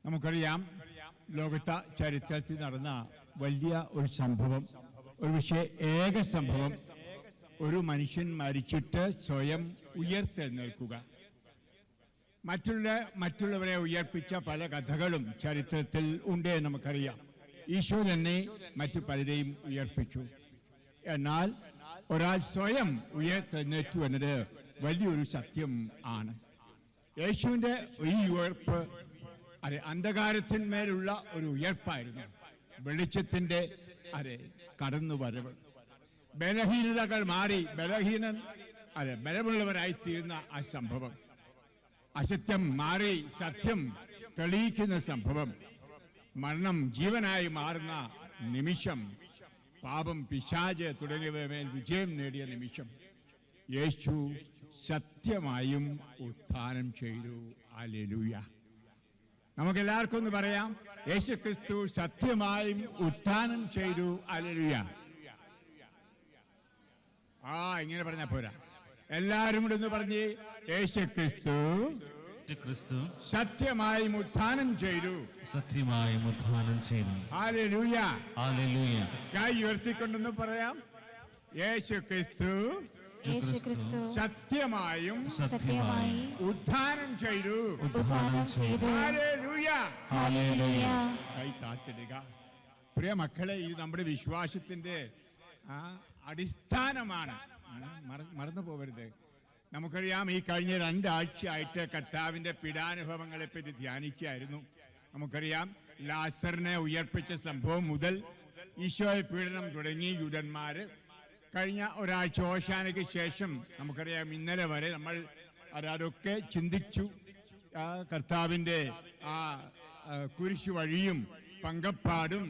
നമുക്കറിയാം, ലോകത്തെ ചരിത്രത്തിൽ നടന്ന വലിയ ഒരു സംഭവം, ഒരു പക്ഷേ ഏക സംഭവം, ഒരു മനുഷ്യൻ മരിച്ചിട്ട് സ്വയം ഉയർത്തെഴുന്നേൽക്കുക. മറ്റുള്ളവരെ ഉയർപ്പിച്ച പല കഥകളും ചരിത്രത്തിൽ ഉണ്ട്. നമുക്കറിയാം, ഈശോ തന്നെ മറ്റു പലരെയും ഉയർപ്പിച്ചു. എന്നാൽ ഒരാൾ സ്വയം ഉയർത്തെഴുന്നേറ്റു എന്നത് വലിയൊരു സത്യം ആണ്. യേശുവിന്റെ ഈ ഉയർപ്പ് അന്ധകാരത്തിന്മേലുള്ള ഒരു ഉയർപ്പായിരുന്നു. വെളിച്ചത്തിന്റെ കടന്നുവരവ്. ബലഹീനതകൾ മാറി ബലമുള്ളവരായി തീർന്ന ആ സംഭവം, അസത്യം മാറി സത്യം തെളിയിക്കുന്ന സംഭവം, മരണം ജീവനായി മാറുന്ന നിമിഷം, പാപം പിശാച് തുടങ്ങിയവമേൽ വിജയം നേടിയ നിമിഷം, യേശു സത്യമായും ഉത്ഥാനം ചെയ്തു. ഹല്ലേലൂയ. നമുക്കെല്ലാവർക്കും ഒന്ന് പറയാം, യേശു ക്രിസ്തു സത്യമായും ഉത്ഥാനം ചെയ്തു. ഹല്ലേലൂയ. ഇങ്ങനെ പറഞ്ഞാ പോരാ, എല്ലാവരും കൂടെ ഒന്ന് പറഞ്ഞ്, യേശു ക്രിസ്തു സത്യമായും ഉത്ഥാനം ചെയ്തു. സത്യമായും ഉത്ഥാനം ചെയ്തു. ഹല്ലേലൂയ. ഹല്ലേലൂയ. കൈ ഉയർത്തിക്കൊണ്ടൊന്ന് പറയാം, യേശു ക്രിസ്തു സത്യമായും ഉത്ഥാനം ചെയ്തു. ഹല്ലേലൂയ. കൈ താത്തിടുക. പ്രിയ മക്കളെ, ഇത് നമ്മുടെ വിശ്വാസത്തിന്റെ അടിസ്ഥാനമാണ്. മറന്നു പോകരുത്. നമുക്കറിയാം, ഈ കഴിഞ്ഞ 2 ആഴ്ചയായിട്ട് കർത്താവിന്റെ പീഡാനുഭവങ്ങളെ പറ്റി ധ്യാനിക്കുകയായിരുന്നു. നമുക്കറിയാം, ലാസറിനെ ഉയർപ്പിച്ച സംഭവം മുതൽ ഈശോയെ പീഡനം തുടങ്ങി യൂദന്മാര് കഴിഞ്ഞ ഒരാഴ്ച ഓശാനയ്ക്ക് ശേഷം നമുക്കറിയാം ഇന്നലെ വരെ നമ്മൾ അതൊക്കെ ചിന്തിച്ചു. കർത്താവിന്റെ കുരിശു വഴിയും പങ്കപ്പാടും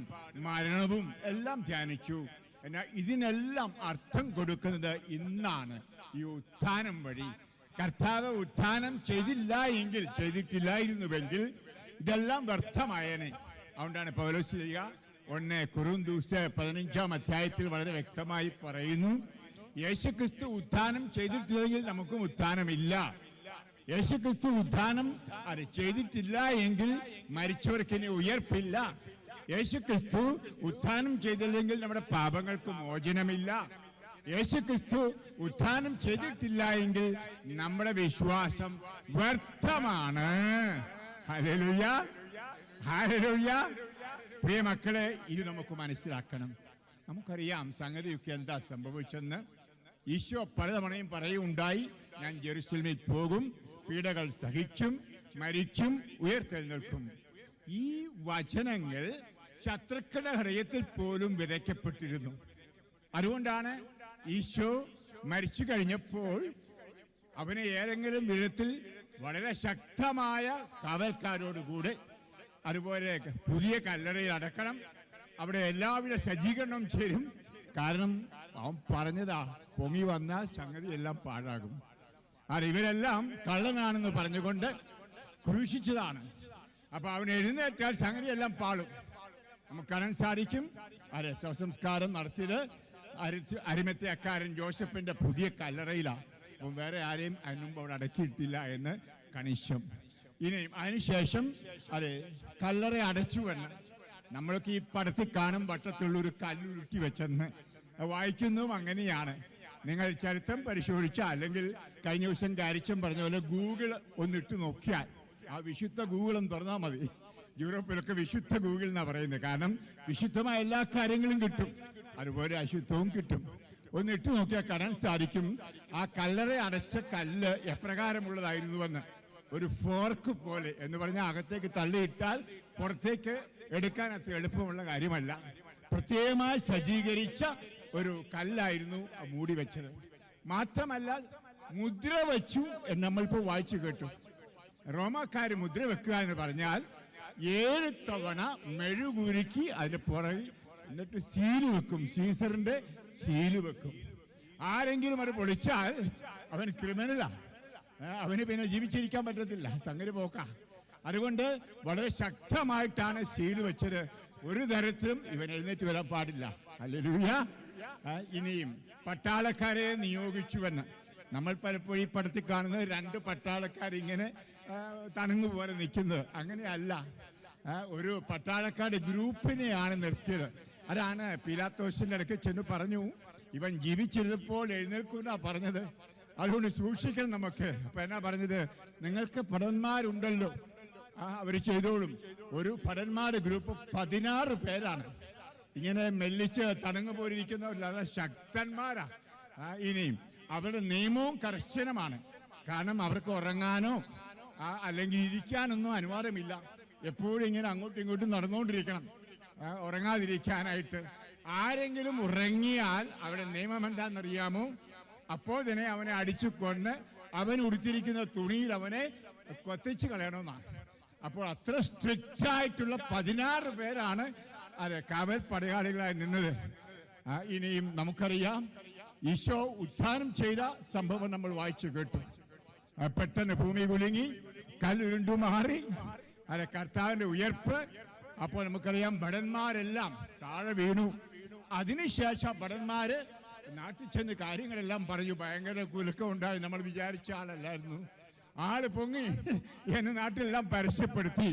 മരണവും എല്ലാം ധ്യാനിച്ചു. എന്നാൽ ഇതിനെല്ലാം അർത്ഥം കൊടുക്കുന്നത് ഇന്നാണ്. ഈ ഉത്ഥാനം വഴി കർത്താവ് ഉത്ഥാനം ചെയ്തിട്ടില്ലായിരുന്നുവെങ്കിൽ ഇതെല്ലാം വ്യർത്ഥമായേനെ. അതുകൊണ്ടാണ് പൗലോസ് 1 കൊരിന്ത്യർ 15-ാം അധ്യായത്തിൽ വളരെ വ്യക്തമായി പറയുന്നു, യേശുക്രിസ്തു ഉത്ഥാനം ചെയ്തിട്ടില്ലെങ്കിൽ നമുക്കും ഉത്ഥാനമില്ല. യേശുക്രിസ്തു ഉത്ഥാനം ചെയ്തിട്ടില്ല എങ്കിൽ മരിച്ചവർക്ക് ഇനി ഉയർപ്പില്ല. യേശുക്രിസ്തു ഉത്ഥാനം ചെയ്തില്ലെങ്കിൽ നമ്മുടെ പാപങ്ങൾക്ക് മോചനമില്ല. യേശുക്രിസ്തു ഉത്ഥാനം ചെയ്തിട്ടില്ല എങ്കിൽ നമ്മുടെ വിശ്വാസം വ്യർത്ഥമാണ്. ഹല്ലേലൂയ. ഹല്ലേലൂയ. പ്രിയ മക്കളെ, ഇത് നമുക്ക് മനസ്സിലാക്കണം. നമുക്കറിയാം സംഗതിയൊക്കെ എന്താ സംഭവിച്ചെന്ന്. ഈശോ പലതവണയും പറയുണ്ടായി, ഞാൻ ജെറുസലേമിൽ പോകും, പീഡകൾ സഹിക്കും, മരിക്കും, ഉയർത്തെഴുന്നേൽക്കും. ഈ വചനങ്ങൾ ശത്രുക്കളുടെ ഹൃദയത്തിൽ പോലും വിതയ്ക്കപ്പെട്ടിരുന്നു. അതുകൊണ്ടാണ് ഈശോ മരിച്ചു കഴിഞ്ഞപ്പോൾ അവനെ ഏതെങ്കിലും വിധത്തിൽ വളരെ ശക്തമായ കാവൽക്കാരോടുകൂടെ, അതുപോലെ പുതിയ കല്ലറയിൽ അടക്കണം, അവിടെ എല്ലാവിധ സജ്ജീകരണവും ചേരും. കാരണം അവൻ പറഞ്ഞതാ, പൊങ്ങി വന്നാൽ സംഗതി എല്ലാം പാഴാകും. ഇവരെല്ലാം കള്ളനാണെന്ന് പറഞ്ഞുകൊണ്ട് ക്രൂശിച്ചതാണ്. അപ്പൊ അവൻ എഴുന്നേറ്റാൽ സംഗതി എല്ലാം പാളും. നമുക്ക് കാണാൻ സാധിക്കും, ശവസംസ്കാരം നടത്തിയത് അരിമത്തെക്കാരൻ ജോസഫിന്റെ പുതിയ കല്ലറയിലാണ്. വേറെ ആരെയും അതിനുമ്പ് അവിടെ അടക്കിയിട്ടില്ല എന്ന് കണിശം. ഇനിയും അതിനുശേഷം കല്ലറ അടച്ചുവെന്ന് നമ്മളൊക്കെ ഈ പടത്തിൽ കാണും, വട്ടത്തിലുള്ളൊരു കല്ലുരുട്ടി വെച്ചെന്ന് വായിക്കുന്നതും അങ്ങനെയാണ്. നിങ്ങൾ ചരിത്രം പരിശോധിച്ചാൽ, അല്ലെങ്കിൽ കഴിഞ്ഞ ദിവസം കാരിച്ചം പറഞ്ഞ പോലെ ഗൂഗിൾ ഒന്നിട്ട് നോക്കിയാൽ, വിശുദ്ധ ഗൂഗിളും തുറന്നാൽ മതി. യൂറോപ്പിലൊക്കെ വിശുദ്ധ ഗൂഗിൾ എന്നാ പറയുന്നത്. കാരണം വിശുദ്ധമായ എല്ലാ കാര്യങ്ങളും കിട്ടും, അതുപോലെ അശുദ്ധവും കിട്ടും. ഒന്നിട്ട് നോക്കിയാൽ കാണാൻ സാധിക്കും ആ കല്ലറ അടച്ച കല്ല് എപ്രകാരമുള്ളതായിരുന്നുവെന്ന്. ഒരു ഫോർക്ക് പോലെ എന്ന് പറഞ്ഞാൽ അകത്തേക്ക് തള്ളിയിട്ടാൽ പുറത്തേക്ക് എടുക്കാൻ അത്ര എളുപ്പമുള്ള കാര്യമല്ല. പ്രത്യേകമായി സജ്ജീകരിച്ച ഒരു കല്ലായിരുന്നു മൂടി വെച്ചത്. മാത്രമല്ല മുദ്ര വെച്ചു എന്ന് നമ്മളിപ്പോൾ വായിച്ചു കേട്ടു. റോമാക്കാര് മുദ്ര വെക്കുക എന്ന് പറഞ്ഞാൽ 7 തവണ മെഴുകുരുക്കി അതിന് പുറകിൽ എന്നിട്ട് സീല് വെക്കും, സീസറിന്റെ സീല് വെക്കും. ആരെങ്കിലും അത് പൊളിച്ചാൽ അവൻ ക്രിമിനലാ, അവന് പിന്നെ ജീവിച്ചിരിക്കാൻ പറ്റത്തില്ല, സംഗതി പോക്കാ. അതുകൊണ്ട് വളരെ ശക്തമായിട്ടാണ് സീല് വെച്ചത്. ഒരു തരത്തിലും ഇവൻ എഴുന്നേറ്റ് വരാൻ പാടില്ല. ഹല്ലേലൂയ. ഇനിയും പട്ടാളക്കാരെ നിയോഗിച്ചുവെന്ന് നമ്മൾ പലപ്പോഴും ഈ പടത്തിൽ കാണുന്നത് 2 പട്ടാളക്കാർ ഇങ്ങനെ തണുങ്ങു പോലെ നിൽക്കുന്നത്. അങ്ങനെയല്ല. ഒരു പട്ടാളക്കാരുടെ ഗ്രൂപ്പിനെയാണ് നിർത്തിയത്. അതാണ് പീലാത്തോസിന്റെ അടുക്ക് ചെന്ന് പറഞ്ഞു, ഇവൻ ജീവിച്ചിരുന്നപ്പോൾ എഴുന്നേൽക്കുന്ന പറഞ്ഞത്, അതുകൊണ്ട് സൂക്ഷിക്കണം നമുക്ക്. അപ്പൊ എന്നാ പറഞ്ഞത്, നിങ്ങൾക്ക് ഭടന്മാരുണ്ടല്ലോ, അവർ ചെയ്തോളും. ഒരു ഭടന്മാരുടെ ഗ്രൂപ്പ് 16 പേരാണ്. ഇങ്ങനെ മെല്ലിച്ച് തണങ്ങ് പോലിരിക്കുന്നവരല്ല, ശക്തന്മാരാ. ഇനിയും അവരുടെ നിയമവും കർശനമാണ്. കാരണം അവർക്ക് ഉറങ്ങാനോ അല്ലെങ്കിൽ ഇരിക്കാനൊന്നും അനുവാദമില്ല. എപ്പോഴും ഇങ്ങനെ അങ്ങോട്ടും ഇങ്ങോട്ടും നടന്നുകൊണ്ടിരിക്കണം, ഉറങ്ങാതിരിക്കാനായിട്ട്. ആരെങ്കിലും ഉറങ്ങിയാൽ അവിടെ നിയമം എന്താണെന്നറിയാമോ? അപ്പോൾ തന്നെ അവനെ അടിച്ചു കൊന്ന് അവൻ ഉടുത്തിരിക്കുന്ന തുണിയിൽ അവനെ കൊത്തിച്ച് കളയണമെന്നാണ്. അപ്പോൾ അത്ര സ്ട്രിക്റ്റ് ആയിട്ടുള്ള 16 പേരാണ് കാവൽ പടയാളികളായി നിന്നത്. ഇനിയും നമുക്കറിയാം, ഈശോ ഉത്ഥാനം ചെയ്ത സംഭവം നമ്മൾ വായിച്ചു കേട്ടു. പെട്ടെന്ന് ഭൂമി കുലുങ്ങി, കല്ലുരുണ്ടു മാറി, കർത്താവിന്റെ ഉയർപ്പ്. അപ്പോൾ നമുക്കറിയാം ഭടന്മാരെല്ലാം താഴെ വീണു. അതിനുശേഷം ഭടന്മാര് നാട്ടിൽ ചെന്ന് കാര്യങ്ങളെല്ലാം പറഞ്ഞു. ഭയങ്കര കുലുക്കം ഉണ്ടായി. നമ്മൾ വിചാരിച്ച ആളല്ലായിരുന്നു. ആള് പൊങ്ങി എന്ന് നാട്ടിലെല്ലാം പരസ്യപ്പെടുത്തി.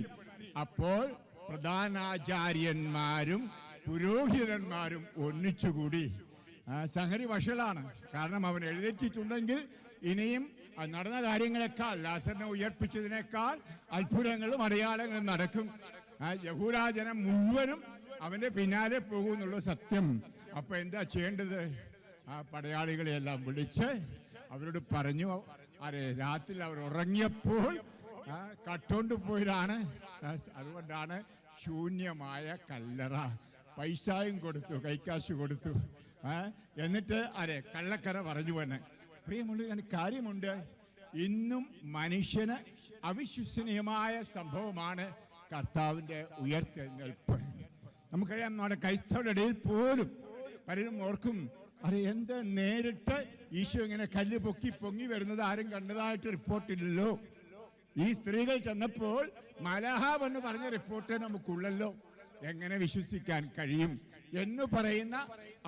അപ്പോൾ പ്രധാനാചാര്യന്മാരും പുരോഹിതന്മാരും ഒന്നിച്ചുകൂടി. സംഗതി വഷളാണ്. കാരണം അവൻ എഴുന്നേറ്റിട്ടുണ്ടെങ്കിൽ ഇനിയും നടന്ന കാര്യങ്ങളെക്കാൾ, ലാസറിനെ ഉയർപ്പിച്ചതിനേക്കാൾ അത്ഭുതങ്ങളും അടയാളങ്ങളും നടക്കും. യഹൂദജനം മുഴുവനും അവന്റെ പിന്നാലെ പോകുന്നുള്ള സത്യം. അപ്പൊ എന്താ ചെയ്യേണ്ടത്? പടയാളികളെയെല്ലാം വിളിച്ച് അവരോട് പറഞ്ഞു, രാത്രി അവർ ഉറങ്ങിയപ്പോൾ കട്ടോണ്ട് പോയതാണ്. അതുകൊണ്ടാണ് ശൂന്യമായ കല്ലറ. പൈസയും കൊടുത്തു, കൈക്കാശ് കൊടുത്തു. എന്നിട്ട് കള്ളക്കര പറഞ്ഞു തന്നെ. പ്രിയമുള്ള കാര്യമുണ്ട്, ഇന്നും മനുഷ്യന് അവിശ്വസനീയമായ സംഭവമാണ് കർത്താവിന്റെ ഉയർത്തെഴുന്നേൽപ്പ്. നമുക്കറിയാം, നമ്മുടെ ക്രൈസ്തവരുടെ ഇടയിൽ പോലും പലരും ഓർക്കും, എന്ത് നേരിട്ട് ഈശോ ഇങ്ങനെ കല്ല് പൊങ്ങി വരുന്നത് ആരും കണ്ടതായിട്ട് റിപ്പോർട്ടില്ലല്ലോ. ഈ സ്ത്രീകൾ ചെന്നപ്പോൾ മലാഹാബ് എന്ന് പറഞ്ഞ റിപ്പോർട്ടേ നമുക്കുള്ളല്ലോ. എങ്ങനെ വിശ്വസിക്കാൻ കഴിയും എന്ന് പറയുന്ന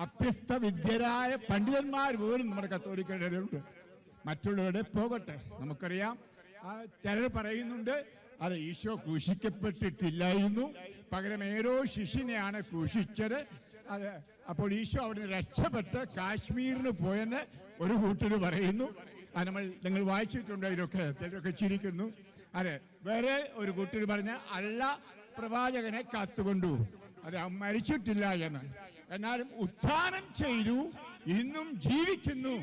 അഭ്യസ്ത വിദ്യരായ പണ്ഡിതന്മാർ പോലും നമ്മുടെ കത്തോലിക്കരുടെ ഇടയിലുണ്ട്. മറ്റുള്ളവരുടെ പോകട്ടെ. നമുക്കറിയാം, ചിലർ പറയുന്നുണ്ട് ഈശോ ക്രൂശിക്കപ്പെട്ടിട്ടില്ലായിരുന്നു, പകരം ഏതോ ശിഷ്യനെയാണ് ക്രൂശിച്ചത്. അപ്പോൾ ഈശോ അവിടുന്ന് രക്ഷപ്പെട്ട് കാശ്മീരിന് പോയെന്ന് ഒരു കൂട്ടർ പറയുന്നു. നിങ്ങൾ വായിച്ചിട്ടുണ്ടോ? ഇതിലൊക്കെ ചിലരൊക്കെ ചിരിക്കുന്നു. വേറെ ഒരു കൂട്ടർ പറഞ്ഞ അല്ല, പ്രവാചകനെ കാത്തുകൊണ്ടു, മരിച്ചിട്ടില്ല എന്ന്. എന്നാലും ഉത്ഥാനം ചെയ്തു, ഇന്നും ജീവിക്കുന്നു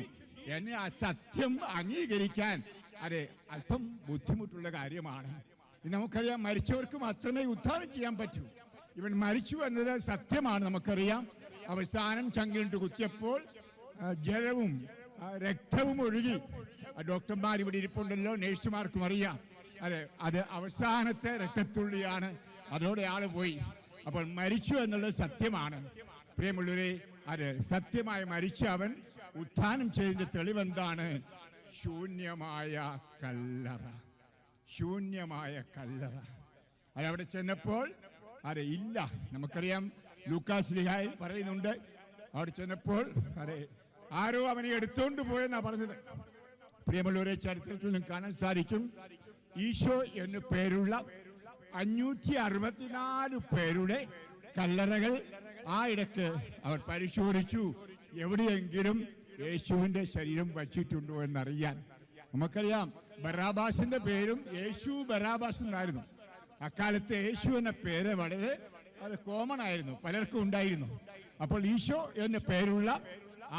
എന്ന ആ സത്യം അംഗീകരിക്കാൻ അല്പം ബുദ്ധിമുട്ടുള്ള കാര്യമാണ്. നമുക്കറിയാം, മരിച്ചവർക്ക് മാത്രമേ ഉത്ഥാനം ചെയ്യാൻ പറ്റൂ. ഇവൻ മരിച്ചു എന്നത് സത്യമാണ്. നമുക്കറിയാം, അവസാനം ചങ്കിലിട്ട് കുത്തിയപ്പോൾ ജലവും രക്തവും ഒഴുകി. ഡോക്ടർമാർ ഇവിടെ ഇരിപ്പുണ്ടല്ലോ, നേഴ്സുമാർക്കും അറിയാം. അത് അവസാനത്തെ രക്തത്തുള്ളിയാണ്. അതോടെ ആള് പോയി. അപ്പോൾ മരിച്ചു എന്നുള്ളത് സത്യമാണ്. പ്രിയമുള്ളവരെ, സത്യമായി മരിച്ച അവൻ ഉത്ഥാനം ചെയ്തതിന്റെ തെളിവെന്താണ്? ശൂന്യമായ കല്ലറ. ശൂന്യമായ കല്ലറ. അവിടെ ചെന്നപ്പോൾ ഇല്ല. നമുക്കറിയാം, ലൂക്കാസ് ലിഹായിൽ പറയുന്നുണ്ട്, അവിടെ ചെന്നപ്പോൾ ആരോ അവനെ എടുത്തോണ്ട് പോയെന്നാ പറഞ്ഞത്. പ്രിയമുള്ളവരെ, ചരിത്രത്തിൽ നിന്ന് കാണാൻ സാധിക്കും, ഈശോ എന്ന് പേരുള്ള 564 പേരുടെ കല്ലറകൾ ആ ഇടക്ക് അവർ പരിശോധിച്ചു. എവിടെയെങ്കിലും യേശുവിന്റെ ശരീരം വച്ചിട്ടുണ്ടോ എന്നറിയാൻ. നമുക്കറിയാം, ബറാബാസിന്റെ പേരും യേശു ബറാബാസ് എന്നായിരുന്നു. അക്കാലത്ത് യേശു എന്ന പേര് വളരെ കോമൺ ആയിരുന്നു, പലർക്കും ഉണ്ടായിരുന്നു. അപ്പോൾ ഈശോ എന്ന പേരുള്ള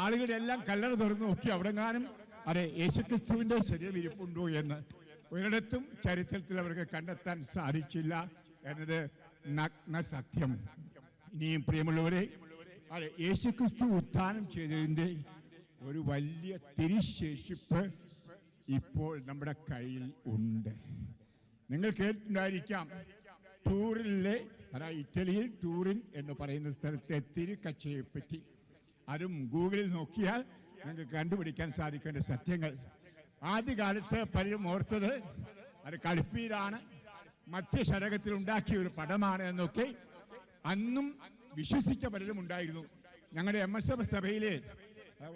ആളുകളുടെ എല്ലാം കല്ലറ തുറന്നു നോക്കി, അവിടെങ്ങാനും യേശുക്രിസ്തുവിന്റെ ശരീരം ഇരിപ്പുണ്ടോ എന്ന് ഒരിടത്തും ചരിത്രത്തിൽ അവർക്ക് കണ്ടെത്താൻ സാധിച്ചില്ല എന്നത് നഗ്ന സത്യം. ഇനിയും പ്രിയമുള്ളവരെ, യേശുക്രിസ്തു ഉത്ഥാനം ചെയ്തതിന്റെ ഒരു വലിയ തിരിശേഷിപ്പ് ഇപ്പോൾ നമ്മുടെ കയ്യിൽ ഉണ്ട്. നിങ്ങൾ കേട്ടിട്ടുണ്ടായിരിക്കാം, ടൂറിലെ ഇറ്റലിയിൽ ടൂറിൻ എന്ന് പറയുന്ന സ്ഥലത്തെ തിരുക്കച്ചയെ പറ്റി. അതും ഗൂഗിളിൽ നോക്കിയാൽ നിങ്ങൾക്ക് കണ്ടുപിടിക്കാൻ സാധിക്കേണ്ട സത്യങ്ങൾ. ആദ്യകാലത്ത് പലരും ഓർത്തത് കളിപ്പീരാണ്, മധ്യശതകത്തിൽ ഉണ്ടാക്കിയ ഒരു പടമാണ് എന്നൊക്കെ അന്നും വിശ്വസിച്ച പലരും ഉണ്ടായിരുന്നു. ഞങ്ങളുടെ MSF സഭയിലെ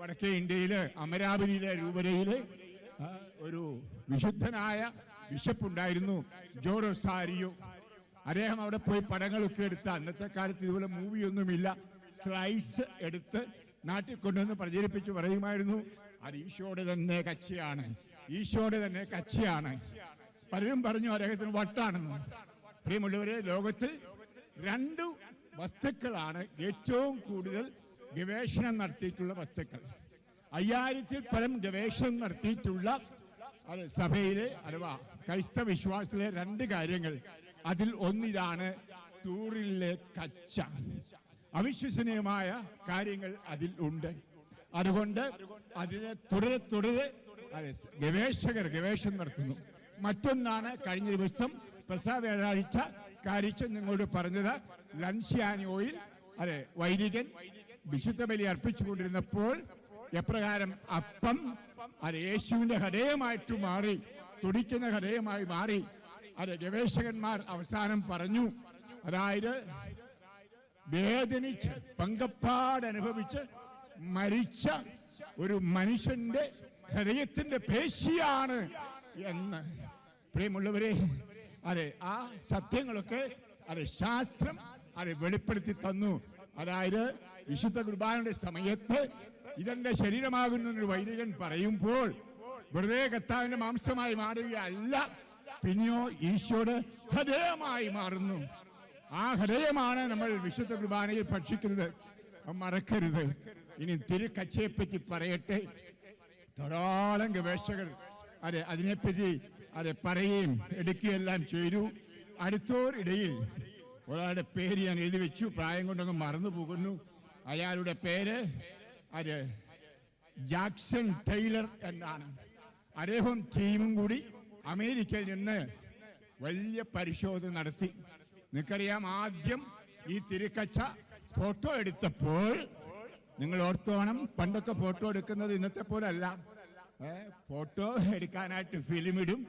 വടക്കേ ഇന്ത്യയില് അമരാവതിയിലെ രൂപതയിലെ ഒരു വിശുദ്ധനായ ബിഷപ്പ് ഉണ്ടായിരുന്നു, ജോറോസാരിയോ. അദ്ദേഹം അവിടെ പോയി പടങ്ങളൊക്കെ എടുത്ത്, അന്നത്തെ കാലത്ത് ഇതുപോലെ മൂവിയൊന്നുമില്ല, സ്ലൈഡ്സ് എടുത്ത് നാട്ടിൽ കൊണ്ടുവന്ന് പ്രചരിപ്പിച്ച് പറയുമായിരുന്നു, അത് ഈശോയുടെ തന്നെ കച്ചിയാണ്, ഈശോയുടെ തന്നെ കച്ചിയാണ്. പലരും പറഞ്ഞു അദ്ദേഹത്തിന് വട്ടാണെന്ന്. പ്രിയമുള്ളവരെ, ലോകത്തിൽ 2 വസ്തുക്കളാണ് ഏറ്റവും കൂടുതൽ ഗവേഷണം നടത്തിയിട്ടുള്ള വസ്തുക്കൾ. 5000-ൽ പരം ഗവേഷണം നടത്തിയിട്ടുള്ള സഭയിലെ അഥവാ ക്രൈസ്തവ വിശ്വാസത്തിലെ 2 കാര്യങ്ങൾ. അതിൽ ഒന്നിതാണ് ടൂറിലെ കച്ച. അവിശ്വസനീയമായ കാര്യങ്ങൾ അതിൽ ഉണ്ട്. അതുകൊണ്ട് അതിനെ തുടരെ ഗവേഷകർ ഗവേഷണം നടത്തുന്നു. മറ്റൊന്നാണ് കഴിഞ്ഞ ദിവസം പ്രസാദ വ്യാഴാഴ്ച കാരിച്ചൻ നിങ്ങളോട് പറഞ്ഞത്, ലൻഷ്യാനോയിൽ വൈദികൻ വിശുദ്ധ ബലി അർപ്പിച്ചുകൊണ്ടിരുന്നപ്പോൾ എപ്രകാരം അപ്പം യേശുവിന്റെ ഹൃദയമായിട്ട് മാറി, തുടിക്കുന്ന ഹൃദയമായി മാറി. ഗവേഷകന്മാർ അവസാനം പറഞ്ഞു, അതായത് വേദനിച്ച് പങ്കപ്പാടനുഭവിച്ച് മരിച്ച ഒരു മനുഷ്യന്റെ ഹൃദയത്തിന്റെ പേശിയാണ് എന്ന്. പ്രിയമുള്ളവരെ, ആ സത്യങ്ങളൊക്കെ ശാസ്ത്രം വെളിപ്പെടുത്തി തന്നു. അതായത് വിശുദ്ധ കുർബാനയുടെ സമയത്ത് ഇതെന്റെ ശരീരമാകുന്ന ഒരു വൈദികൻ പറയുമ്പോൾ വെറുതെ കർത്താവിന്റെ മാംസമായി മാറുകയല്ല, പിന്നെയോ ഈശോയുടെ ഹൃദയമായി മാറുന്നു. ആ ഹൃദയമാണ് നമ്മൾ വിശുദ്ധ കുർബാനയിൽ ഭക്ഷിക്കുന്നത്, മറക്കരുത്. ഇനി തിരുക്കച്ചയെപ്പറ്റി പറയട്ടെ. ധാരാളം ഗവേഷകർ അതിനെപ്പറ്റി പറയുകയും എടുക്കുകയെല്ലാം ചെയ്തു. അടുത്തോരിടയിൽ ഒരാളുടെ പേര് ഞാൻ എഴുതി വെച്ചു, പ്രായം കൊണ്ടൊന്ന് മറന്നു പോകുന്നു. അയാളുടെ പേര് ജാക്സൺ ടൈലർ എന്നാണ്. അദ്ദേഹം ടീമും കൂടി അമേരിക്കയിൽ നിന്ന് വലിയ പരിശോധന നടത്തി. നിങ്ങൾക്കറിയാം, ആദ്യം ഈ തിരുക്കച്ച ഫോട്ടോ എടുത്തപ്പോൾ, നിങ്ങൾ ഓർത്തോണം, പണ്ടൊക്കെ ഫോട്ടോ എടുക്കുന്നത് ഇന്നത്തെ പോലെ അല്ല. ഫോട്ടോ എടുക്കാനായിട്ട് ഫിലിം ഇടും,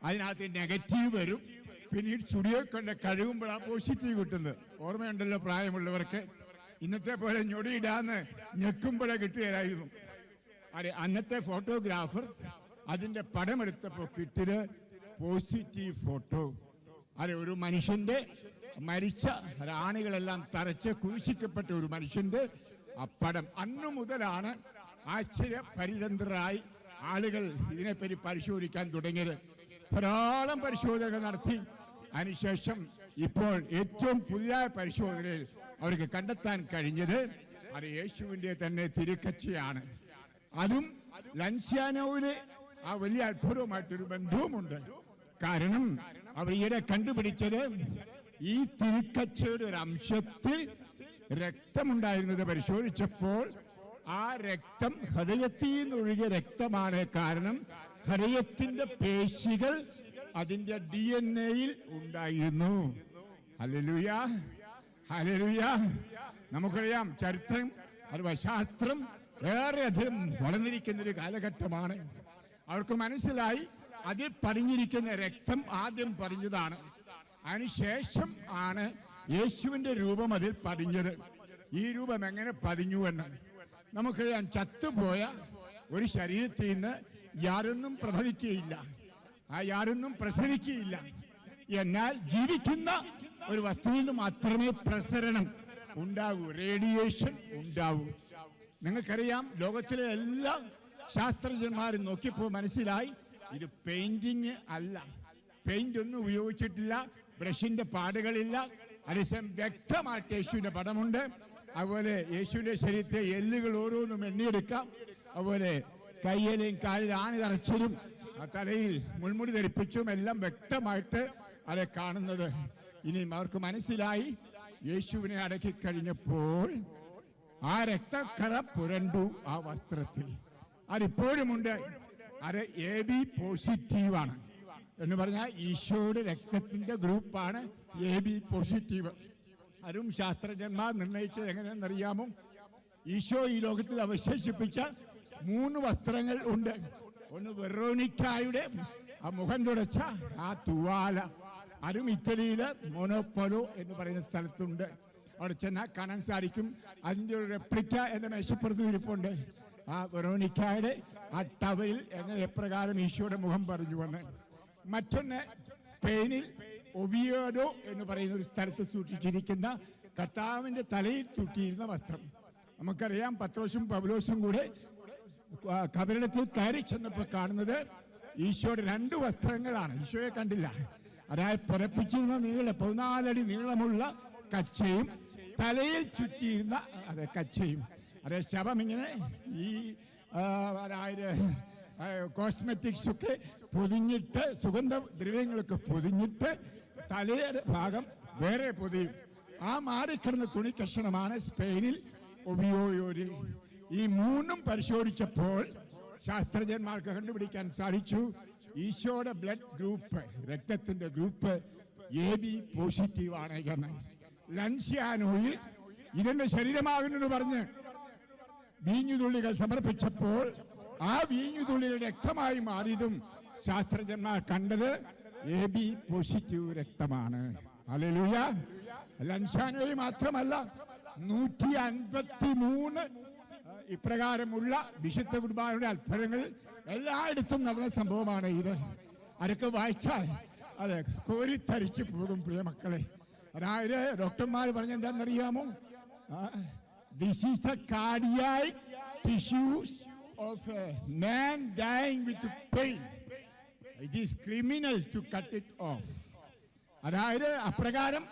അതിനകത്ത് നെഗറ്റീവ് വരും, പിന്നീട് സ്റ്റുഡിയോ കൊണ്ട് കഴുകുമ്പോഴാണ് പോസിറ്റീവ് കിട്ടുന്നത്. ഓർമ്മയുണ്ടല്ലോ പ്രായമുള്ളവർക്ക്? ഇന്നത്തെ പോലെ ഞൊടിയിടാന്ന് ഞെക്കുമ്പോഴേ കിട്ടുകയായിരുന്നു. അന്നത്തെ ഫോട്ടോഗ്രാഫർ അതിന്റെ പടമെടുത്തപ്പോൾ കിട്ടിയത് പോസിറ്റീവ് ഫോട്ടോ. ഒരു മനുഷ്യന്റെ മരിച്ച ആണികളെല്ലാം തറച്ച് കുരിശിക്കപ്പെട്ട ഒരു മനുഷ്യന്റെ പടം. അന്നു മുതലാണ് ആശ്ചര്യപരിതന്ത്രരായി ആളുകൾ ഇതിനെപ്പറ്റി പരിശോധിക്കാൻ തുടങ്ങിയത്. ധാരാളം പരിശോധനകൾ നടത്തി. അതിനുശേഷം ഇപ്പോൾ ഏറ്റവും പുതിയ പരിശോധനയിൽ അവർക്ക് കണ്ടെത്താൻ കഴിഞ്ഞത് യേശുവിന്റെ തന്നെ തിരുക്കച്ചയാണ്. അതും ലൻഷ്യാനോയിലെ വലിയ അത്ഭുതവുമായിട്ടൊരു ബന്ധവുമുണ്ട്. കാരണം അവർ ഈയിടെ കണ്ടുപിടിച്ചത് ഈ തിരുക്കച്ചയുടെ ഒരു അംശത്തിൽ രക്തമുണ്ടായിരുന്നത് പരിശോധിച്ചപ്പോൾ ആ രക്തം ഹൃദയത്തിൽ നിന്നൊഴുകിയ രക്തമാണ്. കാരണം ഹൃദയത്തിന്റെ പേശികൾ അതിന്റെ DNA-യിൽ ഉണ്ടായിരുന്നു. Hallelujah, hallelujah. നമുക്കറിയാം, ചരിത്രം അഥവാ ശാസ്ത്രം ഏറെ അധികം വളർന്നിരിക്കുന്ന ഒരു കാലഘട്ടമാണ്. അവർക്ക് മനസ്സിലായി, അതിൽ പതിഞ്ഞിരിക്കുന്ന രക്തം ആദ്യം പതിഞ്ഞതാണ്, അതിനുശേഷം ആണ് യേശുവിന്റെ രൂപം അതിൽ പതിഞ്ഞത്. ഈ രൂപം എങ്ങനെ പതിഞ്ഞു എന്ന് നമുക്കറിയാം. ചത്തുപോയ ഒരു ശരീരത്തിൽ നിന്ന് യാതൊന്നും പ്രഭവിക്കുകയില്ല, യാതൊന്നും പ്രസരിക്കുകയില്ല. എന്നാൽ ജീവിക്കുന്ന ഒരു വസ്തുവിൽ നിന്ന് മാത്രമേ പ്രസരണം ഉണ്ടാകൂ, റേഡിയേഷൻ ഉണ്ടാവൂ. നിങ്ങൾക്കറിയാം, ലോകത്തിലെ എല്ലാ ശാസ്ത്രജ്ഞന്മാരും നോക്കിയപ്പോൾ മനസ്സിലായി, ഇത് പെയിന്റിങ് അല്ല, പെയിന്റ് ഒന്നും ഉപയോഗിച്ചിട്ടില്ല, ബ്രഷിന്റെ പാടുകളില്ല. അതേസമയം വ്യക്തമായിട്ട് യേശുവിന്റെ പടമുണ്ട്. അതുപോലെ യേശുവിന്റെ ശരീരത്തെ എല്ലുകൾ ഓരോന്നും എണ്ണിയെടുക്കാം. അതുപോലെ കയ്യിലെയും കാലിൽ ആണി തറച്ചതും തലയിൽ മുൾമുടി ധരിപ്പിച്ചും എല്ലാം വ്യക്തമായിട്ട് അത് കാണുന്നത്. ഇനിയും അവർക്ക് മനസ്സിലായി, യേശുവിനെ അടക്കി കഴിഞ്ഞപ്പോൾ ആ രക്തക്കറ പുരണ്ടു ആ വസ്ത്രത്തിൽ. അതിപ്പോഴുമുണ്ട്. അത് AB പോസിറ്റീവാണ് എന്ന് പറഞ്ഞാൽ ഈശോയുടെ രക്തത്തിന്റെ ഗ്രൂപ്പാണ് AB പോസിറ്റീവ്. അതും ശാസ്ത്രജ്ഞന്മാർ നിർണയിച്ചത് എങ്ങനെയെന്നറിയാമോ? ഈശോ ഈ ലോകത്തിൽ അവശേഷിപ്പിച്ച 3 വസ്ത്രങ്ങൾ ഉണ്ട്. ഒന്ന് വെറോണിക്കായുടെ ആ മുഖം തുടച്ച ആ തുവാല, അതും ഇറ്റലിയിലെ മോണോപോളോ എന്ന് പറയുന്ന സ്ഥലത്തുണ്ട്. അവിടെ ചെന്നാൽ കാണാൻ സാധിക്കും. അതിൻ്റെ ഒരു റെപ്ലിക്ക എൻ്റെ മേശപ്പുറത്ത് ഇരിപ്പുണ്ട്. ആ വെറോണിക്കായുടെ ആ ടവലിൽ എങ്ങനെ എപ്രകാരം ഈശോയുടെ മുഖം പറഞ്ഞു വന്ന്. മറ്റൊന്ന് സ്പെയിനിൽ ഒവിയേഡോ എന്ന് പറയുന്ന ഒരു സ്ഥലത്ത് സൂക്ഷിച്ചിരിക്കുന്ന കർത്താവിന്റെ തലയിൽ തൂക്കിയിരുന്ന വസ്ത്രം. നമുക്കറിയാം പത്രോസും പൗലോസും കൂടെ കബറിടത്തിൽ കയറി ചെന്നപ്പോൾ കാണുന്നത് ഈശോയുടെ 2 വസ്ത്രങ്ങളാണ്. ഈശോയെ കണ്ടില്ല. അതായത് പുറപ്പിച്ചിരുന്ന 14 അടി നീളമുള്ള കച്ചയും തലയിൽ ചുറ്റിയിരുന്ന കച്ചയും. അതായത് ശവം ഇങ്ങനെ ഈ അതായത് കോസ്മെറ്റിക്സ് ഒക്കെ പൊതിഞ്ഞിട്ട്, സുഗന്ധദ്രവ്യങ്ങളൊക്കെ പൊതിഞ്ഞിട്ട് തലയുടെ ഭാഗം വേറെ പൊതിയും. ആ മാറിക്കിടന്ന തുണി കഷണമാണ് സ്പെയിനിൽ ഒബിയോയോരി. ഈ 3 പരിശോധിച്ചപ്പോൾ ശാസ്ത്രജ്ഞന്മാർക്ക് കണ്ടുപിടിക്കാൻ സാധിച്ചു ഈശോയുടെ ബ്ലഡ് ഗ്രൂപ്പ്, രക്തത്തിന്റെ ഗ്രൂപ്പ് AB പോസിറ്റീവ് ആണ് എന്ന്. ലൻസിയാനോയിൽ ഇതിന്റെ ശരീരമാകുന്നെന്ന് പറഞ്ഞ് വീഞ്ഞുതുള്ളികൾ സമർപ്പിച്ചപ്പോൾ ആ വീഞ്ഞുതുള്ളികൾ രക്തമായി മാറിയതും ശാസ്ത്രജ്ഞന്മാർ കണ്ടത് AB പോസിറ്റീവ് രക്തമാണ്. ഹല്ലേലൂയ. ലൻസിയാനോയിൽ മാത്രമല്ല 153 ഇപ്രകാരമുള്ള വിശുദ്ധ കുർബാനയുടെ അത്ഭുതങ്ങൾ എല്ലായിടത്തും നടന്ന സംഭവമാണ് ഇത്. അതൊക്കെ വായിച്ചാൽ അത് കോരിത്തരിച്ചു പോകും പ്രിയ മക്കളെ. അതായത് ഡോക്ടർമാർ പറഞ്ഞെന്താണെന്നറിയാമോ? This is the cardiac tissues of a man dying with pain. It is criminal to cut it off. അതായത് അപ്രകാരം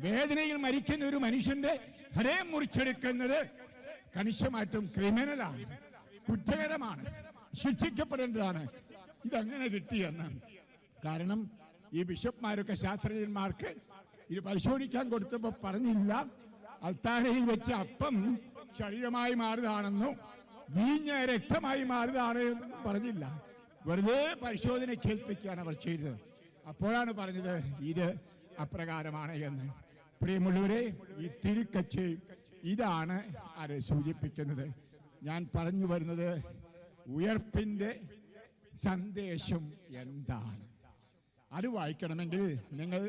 വേദനയിൽ മരിക്കുന്ന ഒരു മനുഷ്യന്റെ ഹൃദയം മുറിച്ചെടുക്കുന്നത് കണിശമായിട്ടും ക്രിമിനലാണ്, കുറ്റകരമാണ്, ശിക്ഷിക്കപ്പെടേണ്ടതാണ്. ഇതങ്ങനെ കിട്ടിയെന്ന്. കാരണം ഈ ബിഷപ്പ്മാരൊക്കെ ശാസ്ത്രജ്ഞന്മാർക്ക് ഇത് പരിശോധിക്കാൻ കൊടുത്തപ്പോൾ പറഞ്ഞില്ല അൾത്താരയിൽ വെച്ച് അപ്പം ശരീരമായി മാറുകയാണെന്നോ വീഞ്ഞ് രക്തമായി മാറുകയാണെന്നും പറഞ്ഞില്ല. വെറുതെ പരിശോധന കേൾപ്പിക്കുകയാണ് അവർ ചെയ്തത്. അപ്പോഴാണ് പറഞ്ഞത് ഇത് അപ്രകാരമാണ് എന്ന്. പ്രിയമുള്ളവരെ, ഈ തിരുക്കച്ച് ഇതാണ് അത് സൂചിപ്പിക്കുന്നത്. ഞാൻ പറഞ്ഞു വരുന്നത് ഉയർപ്പിന്റെ സന്ദേശം എന്താണ്? അത് വായിക്കണമെങ്കിൽ നിങ്ങൾ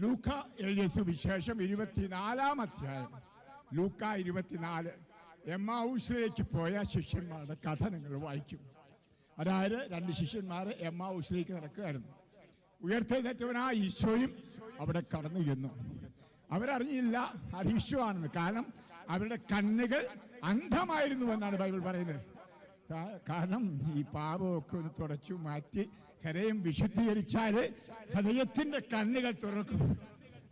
ലൂക്ക എഴുതിയ സുവിശേഷം 24-ാം അധ്യായം, ലൂക്ക 24, എമ്മാവൂസിലേക്ക് പോയ ശിഷ്യന്മാരുടെ കഥ നിങ്ങൾ വായിക്കും. അതായത് 2 ശിഷ്യന്മാർ എമ്മാവൂസിലേക്ക് നടക്കുകയായിരുന്നു. ഉയർത്തെഴുന്നേറ്റവനായ ഈശോയും അവിടെ കടന്നു ചെന്നു. അവരറിഞ്ഞില്ല അത് ഈശോ ആണെന്ന്. കാരണം അവരുടെ കണ്ണുകൾ അന്ധമായിരുന്നു എന്നാണ് ബൈബിൾ പറയുന്നത്. കാരണം ഈ പാപമൊക്കെ ഒന്ന് തുടച്ചു മാറ്റി ഹൃദയം വിശുദ്ധീകരിച്ചാൽ ഹൃദയത്തിന്റെ കണ്ണുകൾ തുറക്കും.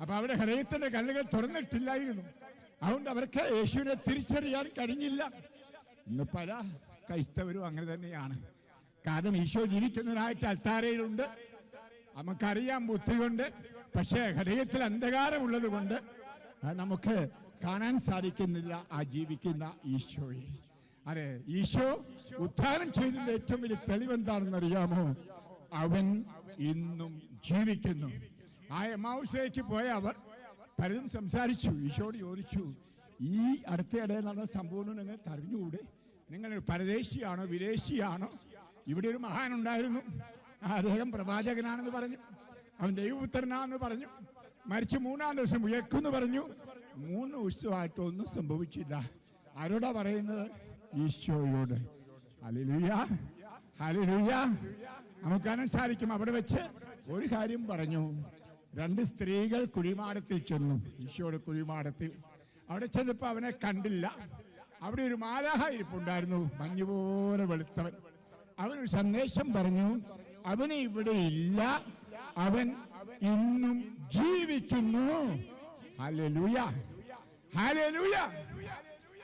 അപ്പൊ അവിടെ ഹൃദയത്തിന്റെ കണ്ണുകൾ തുറന്നിട്ടില്ലായിരുന്നു. അതുകൊണ്ട് അവർക്ക് യേശുവിനെ തിരിച്ചറിയാൻ കഴിഞ്ഞില്ല. ഇന്ന് പല ക്രൈസ്തവരും അങ്ങനെ തന്നെയാണ്. കാരണം ഈശോ ജീവിക്കുന്നതിനായിട്ട് അൾത്താരയിലുണ്ട്, നമുക്കറിയാം ബുദ്ധി കൊണ്ട്. പക്ഷേ ഹൃദയത്തിൽ അന്ധകാരമുള്ളത് കൊണ്ട് നമുക്ക് കാണാൻ സാധിക്കുന്നില്ല ആ ജീവിക്കുന്ന ഈശോയെ. അതെ, ഈശോ ഉദ്ധാനം ചെയ്തതിന്റെ ഏറ്റവും വലിയ തെളിവെന്താണെന്ന് അറിയാമോ? അവൻ ഇന്നും ജീവിക്കുന്നു. ആ എമ്മാവൂസിലേക്ക് പോയ അവർ പലതും സംസാരിച്ചു. ഈശോയോട് ചോദിച്ചു, ഈ അടുത്തയിടയിൽ നടന്ന സംഭവം നിങ്ങൾ അറിഞ്ഞുകൂടെ? നിങ്ങൾ പരദേശിയാണോ വിദേശിയാണോ? ഇവിടെ ഒരു മഹാൻ ഉണ്ടായിരുന്നു, അദ്ദേഹം പ്രവാചകനാണെന്ന് പറഞ്ഞു, അവൻ ദൈവപുത്രനാണെന്ന് പറഞ്ഞു, മരിച്ച് 3-ാം ദിവസം ഉയർക്കുമെന്ന് പറഞ്ഞു. 3 ദിവസമായിട്ടൊന്നും സംഭവിച്ചില്ല. ആരോടാ പറയുന്നത്? ഈശോയോട്. Hallelujah, hallelujah. നമുക്ക് കാണാൻ സാധിക്കും. അവിടെ വെച്ച് ഒരു കാര്യം പറഞ്ഞു. 2 സ്ത്രീകൾ കുഴിമാടത്തിൽ ചെന്നു, ഈശോയുടെ കുഴിമാടത്തിൽ. അവിടെ ചെന്നപ്പോൾ അവനെ കണ്ടില്ല. അവിടെ ഒരു മാലാഖ ഇരിപ്പുണ്ടായിരുന്നു, മഞ്ഞുപോലെ വെളുത്തവൻ. അവനൊരു സന്ദേശം പറഞ്ഞു, അവന് ഇവിടെ ഇല്ല, അവൻ ഇന്നും ജീവിക്കുന്നു. Hallelujah, hallelujah.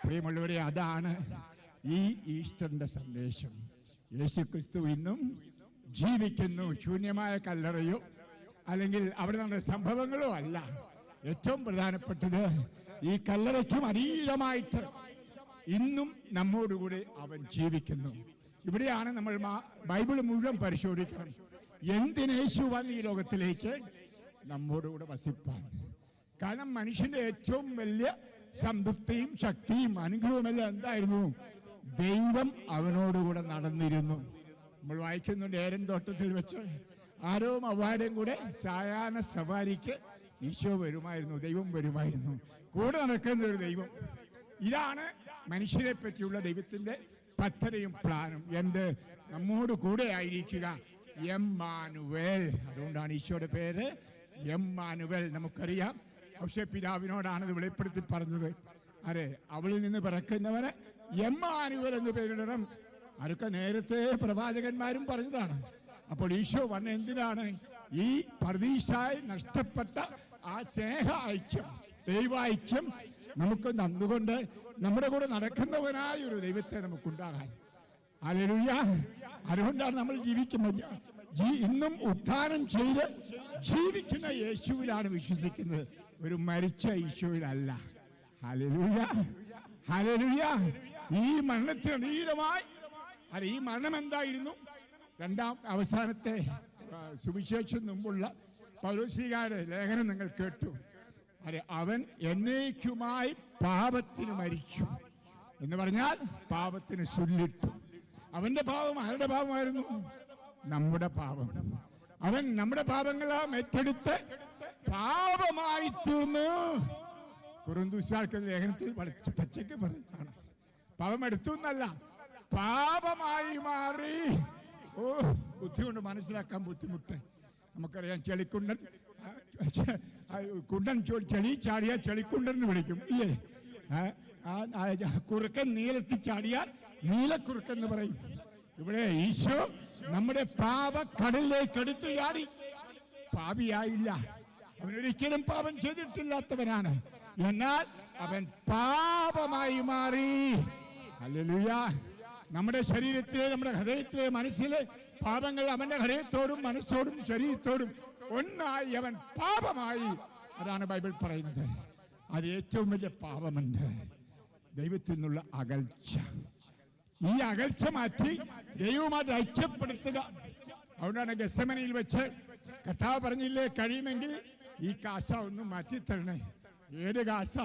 പ്രിയമുള്ളവരെ, അതാണ് ഈ ഈസ്റ്ററിന്റെ സന്ദേശം. യേശുക്രിസ്തു ഇന്നും ജീവിക്കുന്നു. ശൂന്യമായ കല്ലറയോ അല്ലെങ്കിൽ അവിടെ നടന്ന സംഭവങ്ങളോ അല്ല. ഏറ്റവും പ്രധാനപ്പെട്ടത് ഈ കല്ലറയ്ക്കും അതീതമായിട്ട് ഇന്നും നമ്മോടുകൂടി അവൻ ജീവിക്കുന്നു. ഇവിടെയാണ് നമ്മൾ ബൈബിൾ മുഴുവൻ പരിശോധിക്കണം. എന്തിന് യേശു വന്നു ഈ ലോകത്തിലേക്ക്? നമ്മോടുകൂടെ വസിപ്പാൻ. കാരണം മനുഷ്യന്റെ ഏറ്റവും വലിയ സംതൃപ്തിയും ശക്തിയും അനുഗ്രഹവുമെല്ലാം എന്തായിരുന്നു? ദൈവം അവനോടുകൂടെ നടന്നിരുന്നു. നമ്മൾ വായിക്കുന്നുണ്ട്, ഏദൻ തോട്ടത്തിൽ വെച്ച് ആരോവും അവ്വാടേയും കൂടെ സായാഹ്ന സവാരിക്ക് ഈശോ വരുമായിരുന്നു, ദൈവം വരുമായിരുന്നു, കൂടെ നടക്കുന്ന ഒരു ദൈവം. ഇതാണ് മനുഷ്യരെ പറ്റിയുള്ള ദൈവത്തിന്റെ പദ്ധതിയും പ്ലാനും. നമ്മോട് കൂടെ ആയിരിക്കുക, എമ്മാനുവേൽ. അതുകൊണ്ടാണ് ഈശോയുടെ പേര് എമ്മാനുവൽ. നമുക്കറിയാം പക്ഷേ പിതാവിനോടാണ് ഇത് വെളിപ്പെടുത്തി പറഞ്ഞത്. അരെ, അവളിൽ നിന്ന് പിറക്കുന്നവന് എമ്മാനുവൽ എന്ന് പേരിടണം. അതൊക്കെ നേരത്തെ പ്രവാചകന്മാരും പറഞ്ഞതാണ്. അപ്പോൾ ഈശോ വന്ന എന്തിനാണ്? ഈ പർദീസായി നഷ്ടപ്പെട്ട ആ സ്നേഹ ഐക്യം, ദൈവൈക്യം നമുക്ക് നന്നുകൊണ്ട് നമ്മുടെ കൂടെ നടക്കുന്നവനായ ഒരു ദൈവത്തെ നമുക്കുണ്ടാകാൻ. ഹല്ലേലൂയ. അതുകൊണ്ടാണ് നമ്മൾ ജീവിക്കുന്നത്. ഇന്നും ഉത്ഥാനം ചെയ്ത് ജീവിക്കുന്ന യേശുവിലാണ് വിശ്വസിക്കുന്നത്, ഒരു മരിച്ച യേശുവിലല്ല. Hallelujah, hallelujah. ഈ മരണത്തിന് അതീതമായി ഈ മരണം എന്തായിരുന്നു? രണ്ടാം അവസാനത്തെ സുവിശേഷം മുമ്പുള്ള പൗലോസ്ലീഹായുടെ ലേഖനം നിങ്ങൾ കേട്ടു. അവൻ എന്നേക്കുമായി പാപത്തിന് മരിച്ചു എന്ന് പറഞ്ഞാൽ പാപത്തിന് ചൊല്ലിട്ടു. അവന്റെ പാപം ആരുടെ പാപമായിരുന്നു? നമ്മുടെ പാപം. അവൻ നമ്മുടെ പാപങ്ങളെല്ലാം ഏറ്റെടുത്ത് പാപമായി തീർന്നു. കൊരിന്ത്യർക്കാർക്ക് ലേഖനത്തിൽ പച്ചയ്ക്ക് പറഞ്ഞാണ്. പാപം എടുത്തു എന്നല്ല, പാപമായി മാറി. ഓ, ബുദ്ധി കൊണ്ട് മനസ്സിലാക്കാൻ ബുദ്ധിമുട്ട്. നമുക്കറിയാം, ചെളിക്കുണ്ടൻ ചെളി ചാടിയാൽ ചെളിക്കുണ്ടൻ എന്ന് വിളിക്കും, ഇല്ലേ? കുറുക്കൻ നീലത്തിൽ ചാടിയാൽ നീലക്കുറുക്കൻ എന്ന് പറയും. ഇവിടെ ഈശോ നമ്മുടെ പാപക്കടലിലേക്ക് എടുത്തു ചാടി. പാപിയായില്ല, അവനൊരിക്കലും പാപം ചെയ്തിട്ടില്ലാത്തവനാണ്. എന്നാൽ അവൻ പാപമായി മാറി. ഹല്ലേലൂയ. നമ്മുടെ ശരീരത്തിലെ, നമ്മുടെ ഹൃദയത്തിലെ, മനസ്സിലെ പാപങ്ങൾ അവന്റെ ഹൃദയത്തോടും മനസ്സോടും ശരീരത്തോടും ഒന്നായി അവൻ പാപമായി. അതാണ് ബൈബിൾ പറയുന്നത്. അത് ഏറ്റവും വലിയ പാപമുണ്ട്, ദൈവത്തിൽ നിന്നുള്ള അകൽച്ച. ഈ അകൽച്ച മാറ്റി ദൈവവുമായിട്ട് ഐക്യപ്പെടുത്തുക. അതുകൊണ്ടാണ് ഗെത്സമനയിൽ വെച്ച് കർത്താവ് പറഞ്ഞില്ലേ, കഴിയുമെങ്കിൽ ഈ കാസ ഒന്ന് മാറ്റിത്തരണേ. ഏത് കാസ?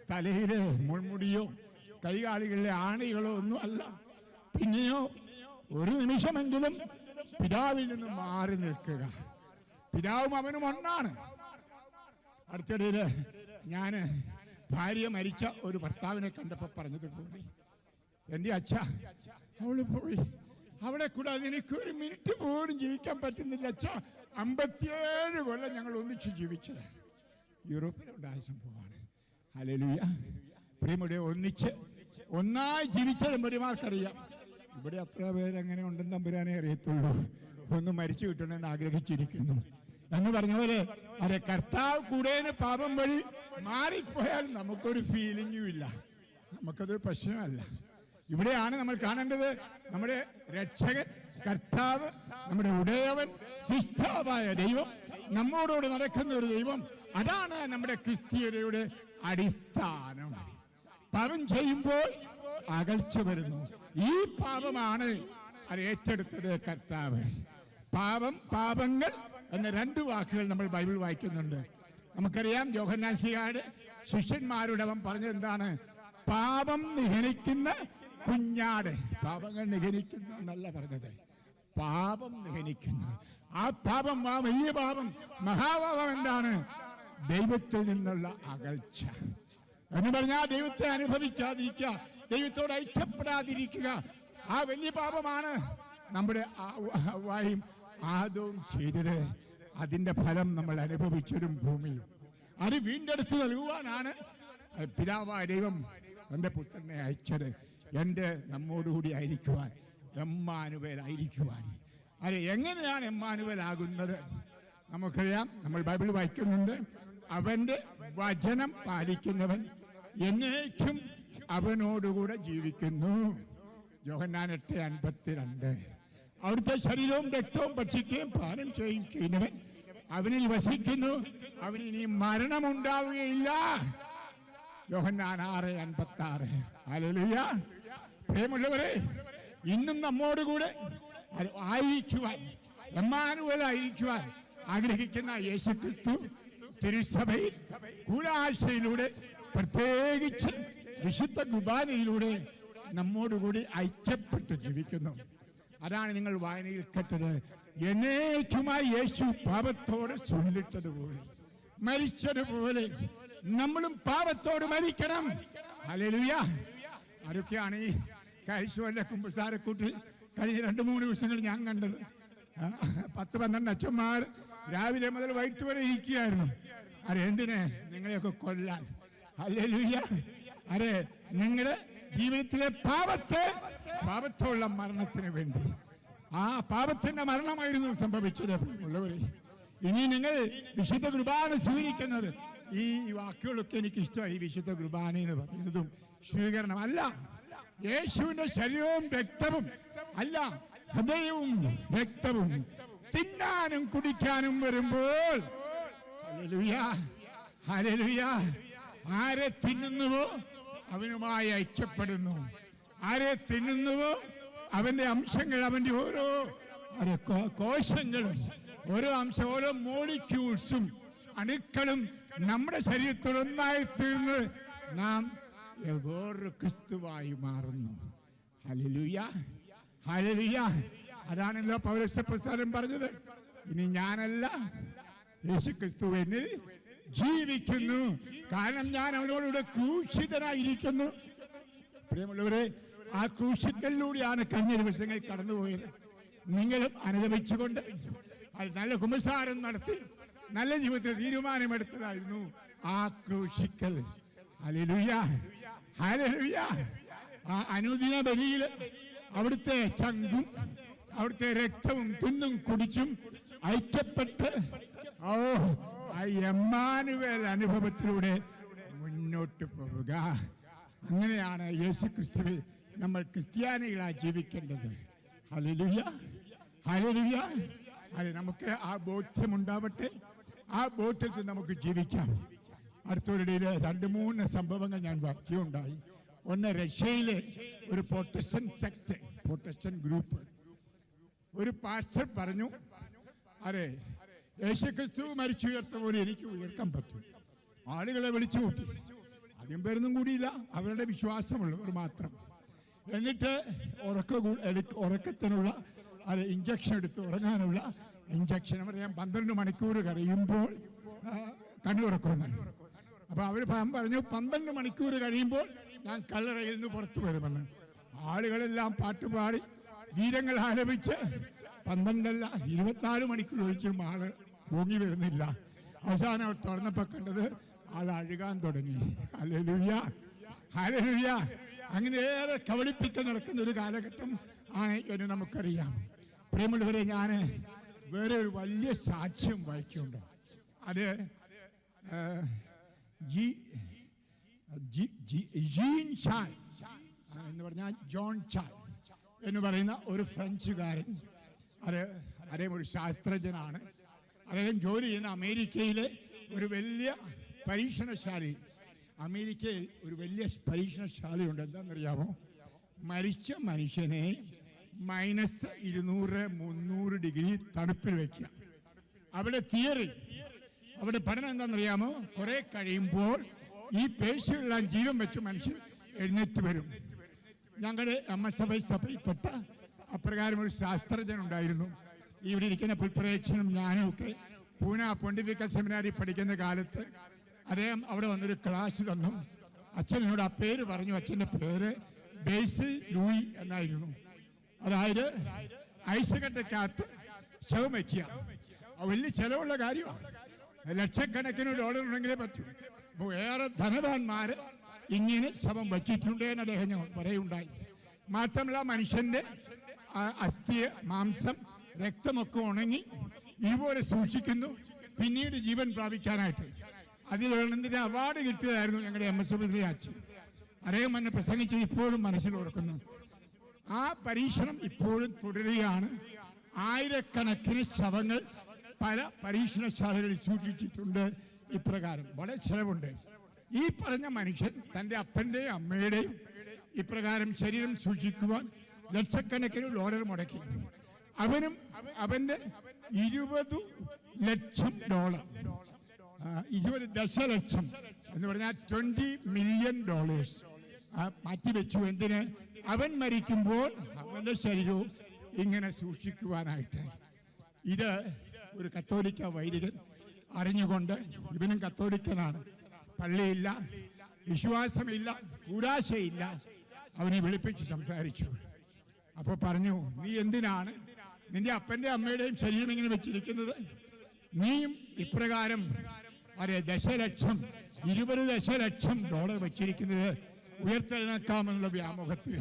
തലയിലെ മുൾമുടിയോ കൈകാലുകളിലെ ആണികളോ ഒന്നും അല്ല. പിന്നെയോ ഒരു നിമിഷമെങ്കിലും പിതാവിൽ നിന്ന് മാറി നിൽക്കുക. പിതാവും അവനും ഒന്നാണ്. അടുത്തിടയില് ഞാന് ഭാര്യ മരിച്ച ഒരു ഭർത്താവിനെ കണ്ടപ്പോ പറഞ്ഞതുപോലെ, എന്റെ അച്ഛ, അവള് പോയി, അവളെ കൂടാതെ എനിക്ക് ഒരു മിനിറ്റ് പോലും ജീവിക്കാൻ പറ്റുന്നില്ല അച്ഛ. 57 കൊല്ലം ഞങ്ങൾ ഒന്നിച്ച് ജീവിച്ചത്. യൂറോപ്പിലുണ്ടായ സംഭവമാണ്. ഹല്ലേലൂയ. പ്രിയമുടെ, ഒന്നായി ജീവിച്ച തമ്പുരാന്മാർക്കറിയാം. ഇവിടെ അത്ര പേരെങ്ങനെ ഉണ്ടെന്ന് തമ്പുരാനെ അറിയത്തുള്ളൂ. ഒന്ന് മരിച്ചു കിട്ടണമെന്ന് ആഗ്രഹിച്ചിരിക്കുന്നു എന്ന് പറഞ്ഞ പോലെ, അതെ, കർത്താവ് കൂടേന് പാപം വഴി മാറിപ്പോയാൽ നമുക്കൊരു ഫീലിംഗും ഇല്ല, നമുക്കതൊരു പ്രശ്നമല്ല. ഇവിടെയാണ് നമ്മൾ കാണേണ്ടത്. നമ്മുടെ രക്ഷകൻ, കർത്താവ്, നമ്മുടെ ഉടയവൻ, സിഷ്ടാവായ ദൈവം, നമ്മോടോട് നടക്കുന്ന ഒരു ദൈവം. അതാണ് നമ്മുടെ ക്രിസ്തീയതയുടെ അടിസ്ഥാനം. പാപം ചെയ്യുമ്പോൾ അകൽച്ച വരുന്നു. ഈ പാപമാണ് അത് ഏറ്റെടുത്തത് കർത്താവ്. പാപം, പാപങ്ങൾ എന്ന 2 വാക്കുകൾ നമ്മൾ ബൈബിൾ വായിക്കുന്നുണ്ട്. നമുക്കറിയാം, യോഹന്നാൻ ശ്ലീഹായുടെ ശിഷ്യന്മാരോട് അവൻ പറഞ്ഞത് എന്താണ്? പാപം നിഹനിക്കുന്ന കുഞ്ഞാട്. പാപങ്ങൾ നിഹനിക്കുന്ന എന്നല്ല പറഞ്ഞത്, പാപം നിഹനിക്കുന്ന. ആ പാപം, ആ വലിയ പാപം, മഹാപാപം എന്താണ്? ദൈവത്തിൽ നിന്നുള്ള അകൽച്ച എന്ന് പറഞ്ഞാൽ ദൈവത്തെ അനുഭവിക്കാതിരിക്കുക, ദൈവത്തോട് ഐക്യപ്പെടാതിരിക്കുക. ആ വലിയ പാപമാണ് നമ്മുടെ ഹവ്വായും ആദവും ചെയ്തത്. അതിന്റെ ഫലം നമ്മൾ അനുഭവിച്ചതും ഭൂമിയും. അത് വീണ്ടെടുത്ത് നൽകുവാനാണ് പിതാവായ ദൈവം തന്റെ പുത്രനെ അയച്ചത്. നമ്മോടുകൂടി ആയിരിക്കുവാൻ, എമ്മാനുവേൽ ആയിരിക്കുവാൻ. അത് എങ്ങനെയാണ് എമ്മാനുവേൽ ആകുന്നത്? നമുക്കറിയാം, നമ്മൾ ബൈബിൾ വായിക്കുന്നുണ്ട്. അവന്റെ വചനം പാലിക്കുന്നവൻ എന്നേക്കും അവനോടുകൂടെ ജീവിക്കുന്നു. യോഹന്നാൻ 8:52. അവിടുത്തെ ശരീരവും രക്തവും ഭക്ഷിക്കുകയും പാനം ചെയ്യുന്നവൻ അവനിൽ വസിക്കുന്നു, അവന് ഇനി മരണമുണ്ടാവുകയില്ല. യോഹന്നാൻ 6:56. ഹല്ലേലൂയ. പ്രിയമുള്ളവരെ, ഇന്നും നമ്മോടുകൂടെ ആയിരിക്കുവാൻ, എമ്മാനുവേലായിരിക്കുവാൻ ആഗ്രഹിക്കുന്ന യേശുക്രിസ്തു തിരുസഭയിൽ കൂടാശയിലൂടെ, പ്രത്യേകിച്ച് വിശുദ്ധ കുർബാനയിലൂടെ നമ്മോടുകൂടി ഐക്യപ്പെട്ട് ജീവിക്കുന്നു. അതാണ് നിങ്ങൾ വായനയിൽ കേട്ടത്. എന്നേക്കുമായി യേശു പാപത്തോട് ചൊല്ലിട്ടതുപോലെ, മരിച്ചതുപോലെ നമ്മളും പാപത്തോട് മരിക്കണം. ഹല്ലേലൂയ. അതൊക്കെയാണ് ഈ കൈശുവല്ല കുമ്പസാരക്കൂട്ടിൽ കഴിഞ്ഞ 2-3 ദിവസങ്ങൾ ഞാൻ കണ്ടത്. 10-12 അച്ഛന്മാർ രാവിലെ മുതൽ വൈകിട്ട് വരെ ഇരിക്കുകയായിരുന്നു. അരെ എന്തിനെ? നിങ്ങളെയൊക്കെ കൊല്ലാൻ. ഹല്ലേലൂയ. അരെ നിങ്ങളുടെ ജീവിതത്തിലെ പാപത്തോളം മരണത്തിന് വേണ്ടി. ആ പാപത്തിന്റെ മരണമായിരുന്നു സംഭവിച്ചത്. ഉള്ളവരെ, ഇനി നിങ്ങൾ വിശുദ്ധ കുർബാന സ്വീകരിക്കുന്നത്, ഈ വാക്കുകളൊക്കെ എനിക്ക് ഇഷ്ടമായി. വിശുദ്ധ കുർബാന എന്ന് പറയുന്നതും സ്വീകരണമല്ല, യേശുവിന്റെ ശരീരവും രക്തവും അല്ല, ഹൃദയവും രക്തവും തിന്നാനും കുടിക്കാനും വരുമ്പോൾ ഹല്ലേലൂയ, ഹല്ലേലൂയ, ആരെ തിന്നുന്നുവോ അവനുമായി ഐക്യപ്പെടുന്നു. ആരെ തിന്നുന്നുവോ അവന്റെ അംശങ്ങൾ, അവന്റെ ഓരോ കോശങ്ങളും, ഓരോ അംശം, ഓരോ മോളിക്യൂൾസും, അണുക്കളും നമ്മുടെ ശരീരത്തിൽ ഒന്നായി തീർന്ന് നാം വേറൊരു ക്രിസ്തുവായി മാറുന്നു. Hallelujah, hallelujah. അതാണല്ലോ പൗരസ്ത്യപ്രസ്ഥാനം പറഞ്ഞത്, ഇനി ഞാനല്ല, യേശു ക്രിസ്തു എന്നിൽ ജീവിക്കുന്നു, കാരണം ഞാൻ അവനോടുകൂടെ ക്രൂശിതനായിരിക്കുന്നു. പ്രിയമുള്ളവരെ, ആ ക്രൂശിക്കലിലൂടെയാണ് കഴിഞ്ഞ ദിവസങ്ങൾ കടന്നുപോയത്. നിങ്ങളും അനുഭവിച്ചുകൊണ്ട് അത് നല്ല കുമ്പസാരം നടത്തി നല്ല ജീവിതത്തിൽ തീരുമാനമെടുത്തതായിരുന്നു ആ ക്രൂശിക്കൽ. Hallelujah, hallelujah. ആ അനുദിന ബലിയിൽ അവിടുത്തെ ചങ്കും അവിടുത്തെ രക്തവും തിന്നും കുടിച്ചും ഐക്യപ്പെട്ട് ആ എമ്മാനുവേൽ അനുഭവത്തിലൂടെ മുന്നോട്ട് പോവുക. അങ്ങനെയാണ് യേശു ക്രിസ്തുവിൽ നമ്മൾ ക്രിസ്ത്യാനികളായി ജീവിക്കേണ്ടത്. Hallelujah, hallelujah. അത് നമുക്ക് ആ ബോധ്യമുണ്ടാവട്ടെ, ആ ബോധ്യത്തിൽ നമുക്ക് ജീവിക്കാം. അടുത്തവരുടെയിൽ 2-3 സംഭവങ്ങൾ ഞാൻ വാക്യമുണ്ടായി. ഒന്ന്, റഷ്യയിലെ ഒരു പ്രൊട്ടസ്റ്റന്റ് ഗ്രൂപ്പ്, ഒരു പാസ്റ്റർ പറഞ്ഞു, അതെ യേശുക്രിസ്തു മരിച്ചുയർത്ത പോലെ എനിക്ക് ഉയർക്കാൻ പറ്റും. ആളുകളെ വിളിച്ചു കൂട്ടി, ആദ്യം പേരൊന്നും കൂടിയില്ല, അവരുടെ വിശ്വാസമുള്ളവർ മാത്രം. എന്നിട്ട് ഉറക്കത്തിനുള്ള ഇഞ്ചക്ഷൻ എടുത്ത് ഉറങ്ങാനുള്ള ഇഞ്ചക്ഷൻ, പറയാം 12 മണിക്കൂർ കഴിയുമ്പോൾ കണ്ണുറക്കുമെന്ന്. അപ്പൊ അവർ പറഞ്ഞു 12 മണിക്കൂർ കഴിയുമ്പോൾ ഞാൻ കല്ലറയിൽ നിന്ന് പുറത്തു വരുമെന്ന്. ആളുകളെല്ലാം പാട്ടുപാടി ഗീതങ്ങൾ ആലപിച്ച് 12 അല്ല 24 മണിക്കൂർ ഒഴിച്ചും ആള് പൊങ്ങി വരുന്നില്ല. അവസാനം അവർ തുറന്നപ്പോ കണ്ടത് ആൾ അഴുകാൻ തുടങ്ങി. Hallelujah, hallelujah. അങ്ങനെയേറെ കബളിപ്പിക്കാൻ നടക്കുന്ന ഒരു കാലഘട്ടം ആണ് എന്ന് നമുക്കറിയാം. പ്രിയമുള്ളവരെ, ഞാൻ വേറെ ഒരു വലിയ സാക്ഷ്യം വായിക്കുന്നുണ്ട്. അത് ജീൻ ചാൾ എന്ന് പറഞ്ഞാൽ ജോൺ ചാൾ എന്ന് പറയുന്ന ഒരു ഫ്രഞ്ചുകാരൻ. അദ്ദേഹം ഒരു ശാസ്ത്രജ്ഞനാണ്. അദ്ദേഹം ജോലി ചെയ്യുന്ന അമേരിക്കയിലെ ഒരു വലിയ പരീക്ഷണശാലയിൽ. അമേരിക്കയിൽ ഒരു വലിയ പരീക്ഷണശാലയുണ്ട്. എന്താണെന്നറിയാമോ? മരിച്ച മനുഷ്യനെ -200-300 ഡിഗ്രി തണുപ്പിൽ വെക്കുക. അവിടെ തിയറി, അവിടെ പഠനം എന്താണെന്നറിയാമോ? കുറെ കഴിയുമ്പോൾ ഈ പേശികളെല്ലാം ജീവൻ വെച്ച് മനുഷ്യൻ എഴുന്നേറ്റ് വരും. ഞങ്ങളുടെ സഭയിൽപ്പെട്ട അപ്രകാരം ഒരു ശാസ്ത്രജ്ഞൻ ഉണ്ടായിരുന്നു. ഇവിടെ ഇരിക്കുന്ന പുൽപ്രേക്ഷനും ഞാനും ഒക്കെ പൂന പൊണ്ടിഫിക്കൽ സെമിനാരി പഠിക്കുന്ന കാലത്ത് അദ്ദേഹം അവിടെ വന്നൊരു ക്ലാസ് തന്നു. അച്ഛനോട് ആ പേര് പറഞ്ഞു. അച്ഛൻ്റെ പേര് ബേസിൽ ലൂയി എന്നായിരുന്നു. അതായത് ഐസുകട്ടക്കകത്ത് ശവം വയ്ക്കുക. വലിയ ചെലവുള്ള കാര്യമാണ്. ലക്ഷക്കണക്കിന് ഡോളർ ഉണ്ടെങ്കിലേ പറ്റൂ. അപ്പോൾ ഏറെ ധനവാന്മാര് ഇങ്ങനെ ശവം വച്ചിട്ടുണ്ട് എന്ന് അദ്ദേഹം പറയുണ്ടായി. മാത്രമല്ല, മനുഷ്യന്റെ അസ്ഥി, മാംസം, രക്തമൊക്കെ ഉണങ്ങി ഇതുപോലെ സൂക്ഷിക്കുന്നു പിന്നീട് ജീവൻ പ്രാപിക്കാനായിട്ട്. അതിൽ അവാർഡ് കിട്ടിയതായിരുന്നു ഞങ്ങളുടെ MSW അച്ഛൻ. അദ്ദേഹം എന്നെ പ്രസംഗിച്ച് ഇപ്പോഴും മനസ്സിൽ ഓർക്കുന്നു. ആ പരീക്ഷണം ഇപ്പോഴും തുടരുകയാണ്. ആയിരക്കണക്കിന് ശവങ്ങൾ പല പരീക്ഷണശാലകളിൽ സൂക്ഷിച്ചിട്ടുണ്ട്. ഇപ്രകാരം വളരെ ചെലവുണ്ട്. ഈ പറഞ്ഞ മനുഷ്യൻ തൻ്റെ അപ്പൻ്റെയും അമ്മയുടെയും ഇപ്രകാരം ശരീരം സൂക്ഷിക്കുവാൻ ലക്ഷക്കണക്കിന് ഡോളർ മുടക്കി. അവനും അവന്റെ 20 ലക്ഷം ഡോളർ, 20 ദശലക്ഷം എന്ന് പറഞ്ഞാൽ $20 മില്യൺ മാറ്റിവെച്ചു. എന്തിന്? അവൻ മരിക്കുമ്പോൾ അവന്റെ ശരീരവും ഇങ്ങനെ സൂക്ഷിക്കുവാനായിട്ട്. ഇത് ഒരു കത്തോലിക്ക വൈദികൻ അറിഞ്ഞുകൊണ്ട്, ഇവനും കത്തോലിക്കനാണ്, പള്ളിയില്ല, വിശ്വാസമില്ല, കൂടാശയില്ല, അവനെ വിളിപ്പിച്ച് സംസാരിച്ചു. അപ്പോൾ പറഞ്ഞു, നീ എന്തിനാണ് നിന്റെ അപ്പന്റെ അമ്മയുടെയും ശരീരം ഇങ്ങനെ വെച്ചിരിക്കുന്നത്? നീയും ഇപ്രകാരം ദശലക്ഷം 20 ദശലക്ഷം ഡോളർ വെച്ചിരിക്കുന്നത് ഉയർത്തെഴുന്നേൽക്കാമെന്നുള്ള വ്യാമോഹത്തിൽ.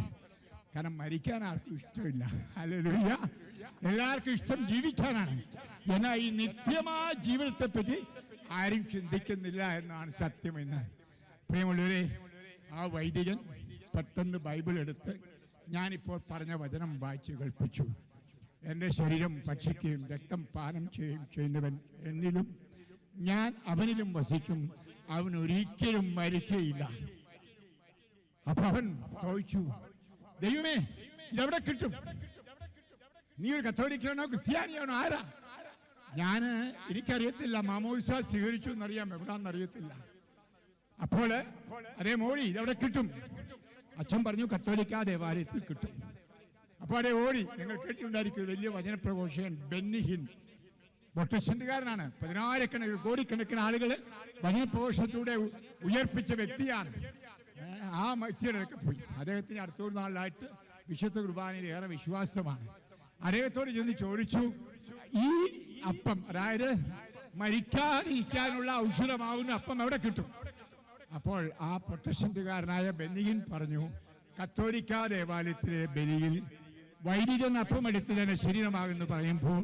കാരണം മരിക്കാൻ ആർക്കും ഇഷ്ടമില്ല. ഹല്ലേലൂയ. എല്ലാവർക്കും ഇഷ്ടം ജീവിക്കാനാണ്. എന്നാൽ ഈ നിത്യമായ ജീവിതത്തെ പറ്റി ആരും ചിന്തിക്കുന്നില്ല എന്നാണ് സത്യം. എന്ന് പ്രിയമുള്ളവരെ, ആ വൈദികൻ പെട്ടെന്ന് ബൈബിൾ എടുത്ത് ഞാനിപ്പോൾ പറഞ്ഞ വചനം വായിച്ച് കേൾപ്പിച്ചു. എൻ്റെ ശരീരം ഭക്ഷിക്കുകയും രക്തം പാനം ചെയ്യുകയും ചെയ്യുന്നവൻ എന്നിലും ഞാൻ അവനിലും വസിക്കും, അവൻ ഒരിക്കലും മരിക്കുകയില്ല. അപ്പൊ അവൻ ചോദിച്ചു, ദൈവമേ ഇതെവിടെ കിട്ടും? നീ ഒരു കത്തോലിക്കനാണോ ക്രിസ്ത്യാനിയാണോ ആരാ? എനിക്കറിയത്തില്ല. മാമോദിസ സ്വീകരിച്ചു എന്നറിയാം, എവിടാന്നറിയത്തില്ല. അപ്പോൾ അതേ മോളി ഇതെവിടെ കിട്ടും? അച്ഛൻ പറഞ്ഞു കത്തോലിക്ക ദേവാലയത്തിൽ കിട്ടും. അപ്പോൾ അതേ ഓടി. നിങ്ങൾ കേട്ടിട്ടുണ്ടായിരിക്കും, വലിയ വചനപ്രഘോഷകൻ ബെന്നിഹിൻ, പ്രൊട്ടസ്റ്റന്റുകാരനാണ്. 10,000 കോടിക്കണക്കിന് ആളുകൾ വചനപ്രഘോഷത്തിലൂടെ ഉയർപ്പിച്ച വ്യക്തിയാണ്. ആ വ്യക്തിയുടെയൊക്കെ പോയി. അദ്ദേഹത്തിന് അടുത്തൊരു നാളിലായിട്ട് വിശുദ്ധ കുർബാനയിൽ ഏറെ വിശ്വാസമാണ്. അദ്ദേഹത്തോട് ചെന്ന് ചോദിച്ചു, ഈ അപ്പം, അതായത് മരിക്കാതിരിക്കാനുള്ള ഔഷധമാവുന്ന അപ്പം എവിടെ കിട്ടും? അപ്പോൾ ആ പ്രൊട്ടസ്റ്റന്റുകാരനായ ബെന്നിഹിൻ പറഞ്ഞു, കത്തോലിക്ക ദേവാലയത്തിലെ ബലിയിൽ വൈദികൻ അപ്പം എടുത്തതിന്റെ ശരീരമാകുന്നു പറയുമ്പോൾ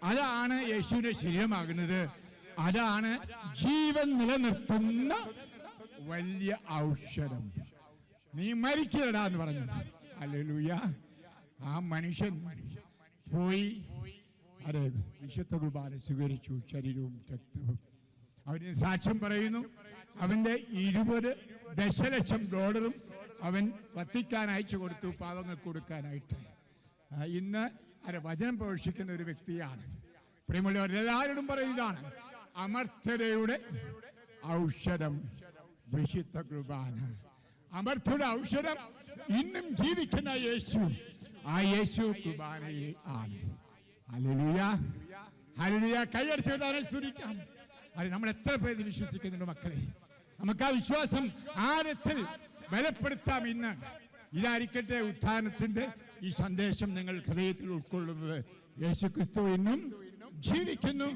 അതാണ് യേശുവിന്റെ ശരീരമാകുന്നത്. അതാണ് ജീവൻ നിലനിർത്തുന്ന വലിയ ഔഷധം. നീ മരിക്കടാ എന്ന് പറഞ്ഞു. ഹല്ലേലൂയ. ആ മനുഷ്യൻ പോയി വിശുദ്ധ കുർബാന സ്വീകരിച്ചു, ശരീരവും രക്തവും. അവന് സാക്ഷ്യം പറയുന്നു, അവന്റെ 20 ദശലക്ഷം ഡോളറും അവൻ വത്തിക്കാൻ അയച്ചു കൊടുത്തു, പാവങ്ങൾക്ക് കൊടുക്കാനായിട്ട്. ഇന്ന് വചനം പ്രവേശിക്കുന്ന ഒരു വ്യക്തിയാണ്. പ്രിയമുള്ളവർ, എല്ലാവരോടും പറയുന്നതാണ്, അമർത്യതയുടെ ഔഷധം വിശുദ്ധ കുർബാന. അമർത്യയുടെ ഔഷധം ഇന്നും ജീവിക്കുന്ന യേശു. ആ യേശു കുർബാനയിൽ ആണ്. Hallelujah, hallelujah. കൈയടിച്ച് സ്തുതിക്കാം. അത് നമ്മൾ എത്ര പേര് വിശ്വസിക്കുന്നുണ്ട് മക്കളെ? നമുക്ക് ആ വിശ്വാസം ആഴത്തിൽ ബലപ്പെടുത്താം. ഇന്ന് ഇതായിരിക്കട്ടെ ഉത്ഥാനത്തിന്റെ ഈ സന്ദേശം നിങ്ങൾ ഹൃദയത്തിൽ ഉൾക്കൊള്ളുന്നത്. യേശു ക്രിസ്തു ഇന്നും ജീവിക്കുന്നു.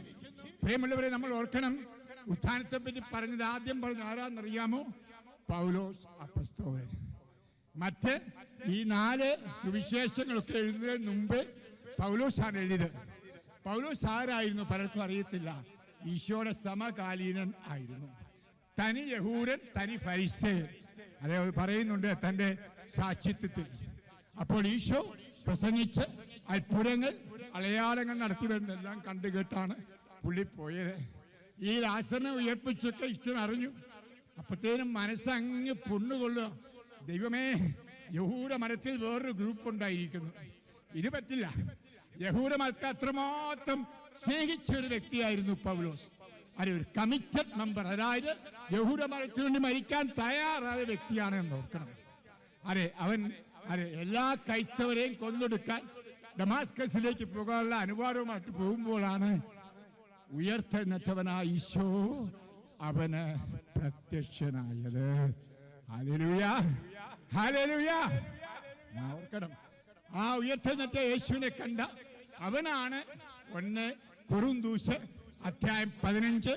പ്രിയമുള്ളവരെ, നമ്മൾ ഓർക്കണം, ഉത്ഥാനത്തെ പറ്റി പറഞ്ഞത് ആദ്യം പറഞ്ഞത് ആരാന്നറിയാമോ? പൗലോസ് അപ്പോസ്തലൻ. മറ്റ് ഈ 4 സുവിശേഷങ്ങളൊക്കെ എഴുതുന്നതിന് മുമ്പേ പൗലോസാണ് എഴുതിയത്. പൗലോസ് ആരായിരുന്നു പലർക്കും അറിയത്തില്ല. ഈശോയുടെ സമകാലീനൻ ആയിരുന്നു. തനി യഹൂദൻ, തനി ഫരിസേയൻ. അദ്ദേഹം പറയുന്നുണ്ട് തന്റെ സാക്ഷ്യത്തിൽ. അപ്പോൾ ഈശോ പ്രസംഗിച്ച് അത്ഭുതങ്ങൾ അടയാളങ്ങൾ നടത്തി വരുന്നതെല്ലാം കണ്ടു കേട്ടാണ് പുള്ളി പോയത്. ഈ ലാസറിനെ ഉയർപ്പിച്ചൊക്കെ ഇഷ്ടം അറിഞ്ഞു. അപ്പത്തേനും മനസ്സങ്ങ് പൊണ്ണുകൊള്ളുക. ദൈവമേ, യഹൂദ മതത്തിൽ വേറൊരു ഗ്രൂപ്പ് ഉണ്ടായിരിക്കുന്നു, ഇത് പറ്റില്ല. യഹൂദ മതത്തെ അത്രമാത്രം സ്നേഹിച്ച ഒരു വ്യക്തിയായിരുന്നു പൗലോസ്. അത് ഒരു കമ്മിറ്റഡ് മെമ്പർ, അതായത് യഹൂദ മതത്തിന് വേണ്ടി മരിക്കാൻ തയ്യാറായ വ്യക്തിയാണ് എന്ന് ഓർക്കണം. അവൻ എല്ലാ ക്രൈസ്തവരെയും കൊന്നൊടുക്കാൻ ഡമാസ്കസിലേക്ക് പോകാനുള്ള അനുവാദവുമായിട്ട് പോകുമ്പോഴാണ് ഉയർത്തെഴുന്നേറ്റവനായ ഈശോ അവന് പ്രത്യക്ഷനായത്. Hallelujah, hallelujah. ഓർക്കണം, ആ ഉയർത്തെഴുന്നേറ്റ യേശുവിനെ കണ്ട അവനാണ് 1 കൊരിന്ത്യർ അധ്യായം 15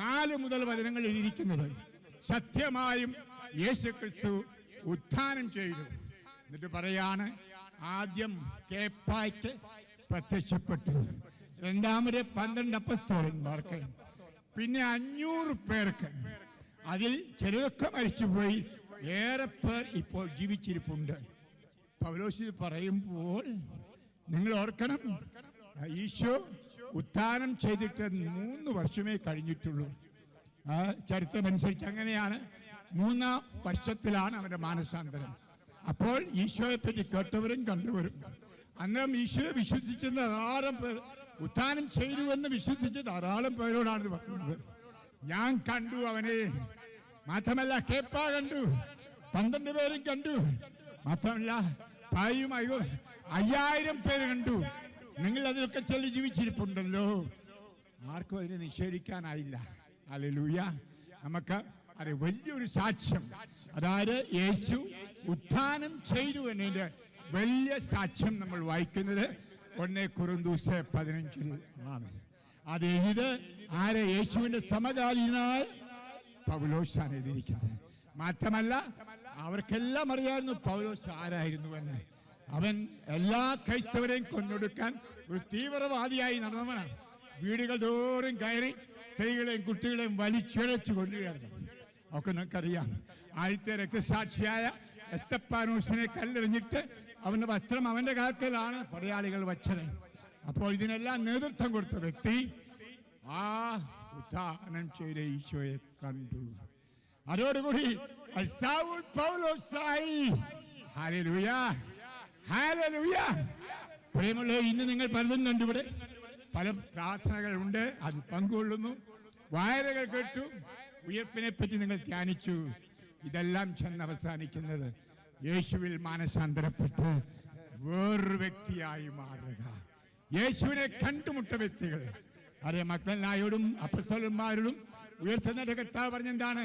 4 മുതൽ വചനങ്ങൾ എഴുതിയിരിക്കുന്നത്. സത്യമായും യേശു ക്രിസ്തു ഉത്ഥാനം ചെയ്തു. എന്നിട്ട് പറയാണ്, ആദ്യം കേപ്പായ്ക്ക് പ്രത്യക്ഷപ്പെട്ടു, രണ്ടാമത് 12 അപ്പസ്തോലന്മാർക്ക്, പിന്നെ 500 പേർക്ക്. അതിൽ ചിലരൊക്കെ മരിച്ചുപോയി, ഏറെ പേർ ഇപ്പോൾ ജീവിച്ചിരിപ്പുണ്ട്. പൗലോസ് പറയുമ്പോൾ നിങ്ങൾ ഓർക്കണം, ഈശോ ഉത്ഥാനം ചെയ്തിട്ട് 3 വർഷമേ കഴിഞ്ഞിട്ടുള്ളൂ. ആ ചരിത്രമനുസരിച്ച് അങ്ങനെയാണ്. 3-ാം വർഷത്തിലാണ് അവന്റെ മാനസാന്തരം. അപ്പോൾ ഈശോയെ പറ്റി കേട്ടവരും കണ്ടവരും, അന്നേരം ഈശോയെ വിശ്വസിച്ച ധാരാളം പേർ, ഉത്ഥാനം ചെയ്തുവെന്ന് വിശ്വസിച്ച ധാരാളം പേരോടാണ് പറയുന്നത്. ഞാൻ കണ്ടു അവനെ, മാത്രമല്ല കേപ്പ കണ്ടു, 12 പേരും കണ്ടു, മാത്രമല്ല 5000 പേര് കണ്ടു. നിങ്ങൾ അതിലൊക്കെ ചൊല്ലി ജീവിച്ചിരിപ്പുണ്ടല്ലോ. ആർക്കും അതിനെ നിഷേധിക്കാനായില്ല. ഹല്ലേലൂയ. നമുക്ക് അത് വലിയൊരു സാക്ഷ്യം, അതായത് യേശു ഉത്ഥാനം ചെയ്തു എന്നതിന്റെ വലിയ സാക്ഷ്യം നമ്മൾ വായിക്കുന്നത് 1 കൊരിന്ത്യർ 15 ആണ്. അത് എഴുത് ആരെ? യേശുവിന്റെ സമകാലീനായ പൗലോസാണ് എഴുതിയിരിക്കുന്നത്. മാത്രമല്ല അവർക്കെല്ലാം അറിയായിരുന്നു പൗലോസ് ആരായിരുന്നു എന്ന്. അവൻ എല്ലാ ക്രൈസ്തവരെയും കൊന്നൊടുക്കാൻ ഒരു തീവ്രവാദിയായി നടന്നവനാണ്. വീടുകൾ തോറും കയറി സ്ത്രീകളെയും കുട്ടികളെയും വലിച്ചിഴച്ചു കൊല്ലുകയായിരുന്നു. ഒക്കെ നമുക്കറിയാം. ആദ്യത്തെ രക്തസാക്ഷിയായ എസ്തപ്പാനോസിനെ കല്ലെറിഞ്ഞിട്ട് അവന്റെ വസ്ത്രം അവന്റെ കാൽക്കലാണ് പടയാളികൾ വച്ചത്. അപ്പോൾ ഇതിനെല്ലാം നേതൃത്വം കൊടുത്ത വ്യക്തി ആ ഉത്ഥാനം ചെയ്ത ഈശോയെ കണ്ടു. അതോടുകൂടി സൗൽ പൗലോസായി. Hallelujah, hallelujah. പ്രിയമുള്ള, ഇന്ന് നിങ്ങൾ പലതും കണ്ടുവിടെ. പല പ്രാർത്ഥനകളുണ്ട്, അത് പങ്കുകൊള്ളുന്നു, വായനകൾ കേട്ടു, ഉയർപ്പിനെ പറ്റി നിങ്ങൾ ധ്യാനിച്ചു. ഇതെല്ലാം ചെന്ന് അവസാനിക്കുന്നത് യേശുവിൽ മാനസാന്തരപ്പെട്ട് വേറൊരു വ്യക്തിയായി മാറുക. യേശുവിനെ കണ്ടുമുട്ട വ്യക്തികൾ. അറിയാം, മഗ്ദലനായോടും അപ്പസ്തലന്മാരോടും ഉയർത്തുന്ന കർത്താവ് പറഞ്ഞെന്താണ്?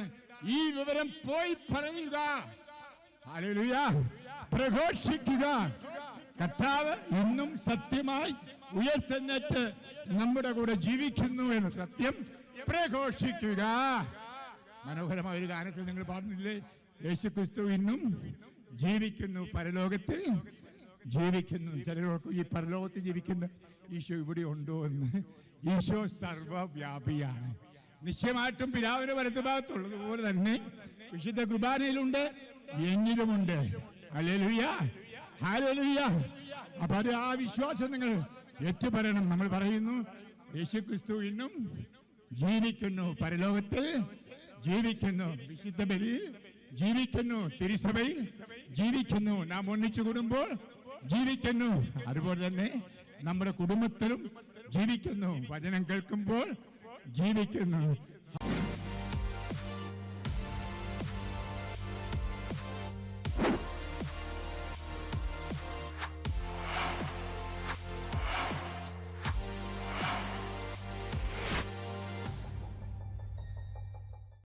ഈ വിവരം പോയി പറയുക, ഹല്ലേലൂയ, പ്രഘോഷിക്കുക. കർത്താവ് ഇന്നും സത്യമായി ഉയർത്തെന്നിട്ട് നമ്മുടെ കൂടെ ജീവിക്കുന്നു എന്ന സത്യം പ്രഘോഷിക്കുക. മനോഹരമായ ഒരു ഗാനത്തിൽ നിങ്ങൾ പാടുന്നില്ലേ? യേശുക്രിസ്തു ഇന്നും ജീവിക്കുന്നു, പരലോകത്തിൽ ജീവിക്കുന്നു. ചിലർക്ക് ഈ പരലോകത്തിൽ ജീവിക്കുന്ന ഈശോ ഇവിടെ ഉണ്ടോ എന്ന്. ഈശോ സർവവ്യാപിയാണ്. നിശ്ചയമായിട്ടും പിതാവിന്റെ വലതുഭാഗത്തുള്ളതുപോലെ തന്നെ വിശുദ്ധ കുർബാനയിലുണ്ട്, എന്നിലുമുണ്ട്. Hallelujah, hallelujah. അപ്പൊ അത് ആ വിശ്വാസം നിങ്ങൾ ഏറ്റുപറയണം. നമ്മൾ പറയുന്നു യേശുക്രിസ്തു ഇന്നും ജീവിക്കുന്നു, പരലോകത്തിൽ ജീവിക്കുന്നു, വിശുദ്ധ ബലിയിൽ ജീവിക്കുന്നു, തിരുസഭയിൽ ജീവിക്കുന്നു, നാം ഒന്നിച്ചു കൂടുമ്പോൾ ജീവിക്കുന്നു. അതുപോലെ തന്നെ നമ്മുടെ കുടുംബത്തിലും ജീവിക്കുന്നു, വചനം കേൾക്കുമ്പോൾ ജീവിക്കുന്നു.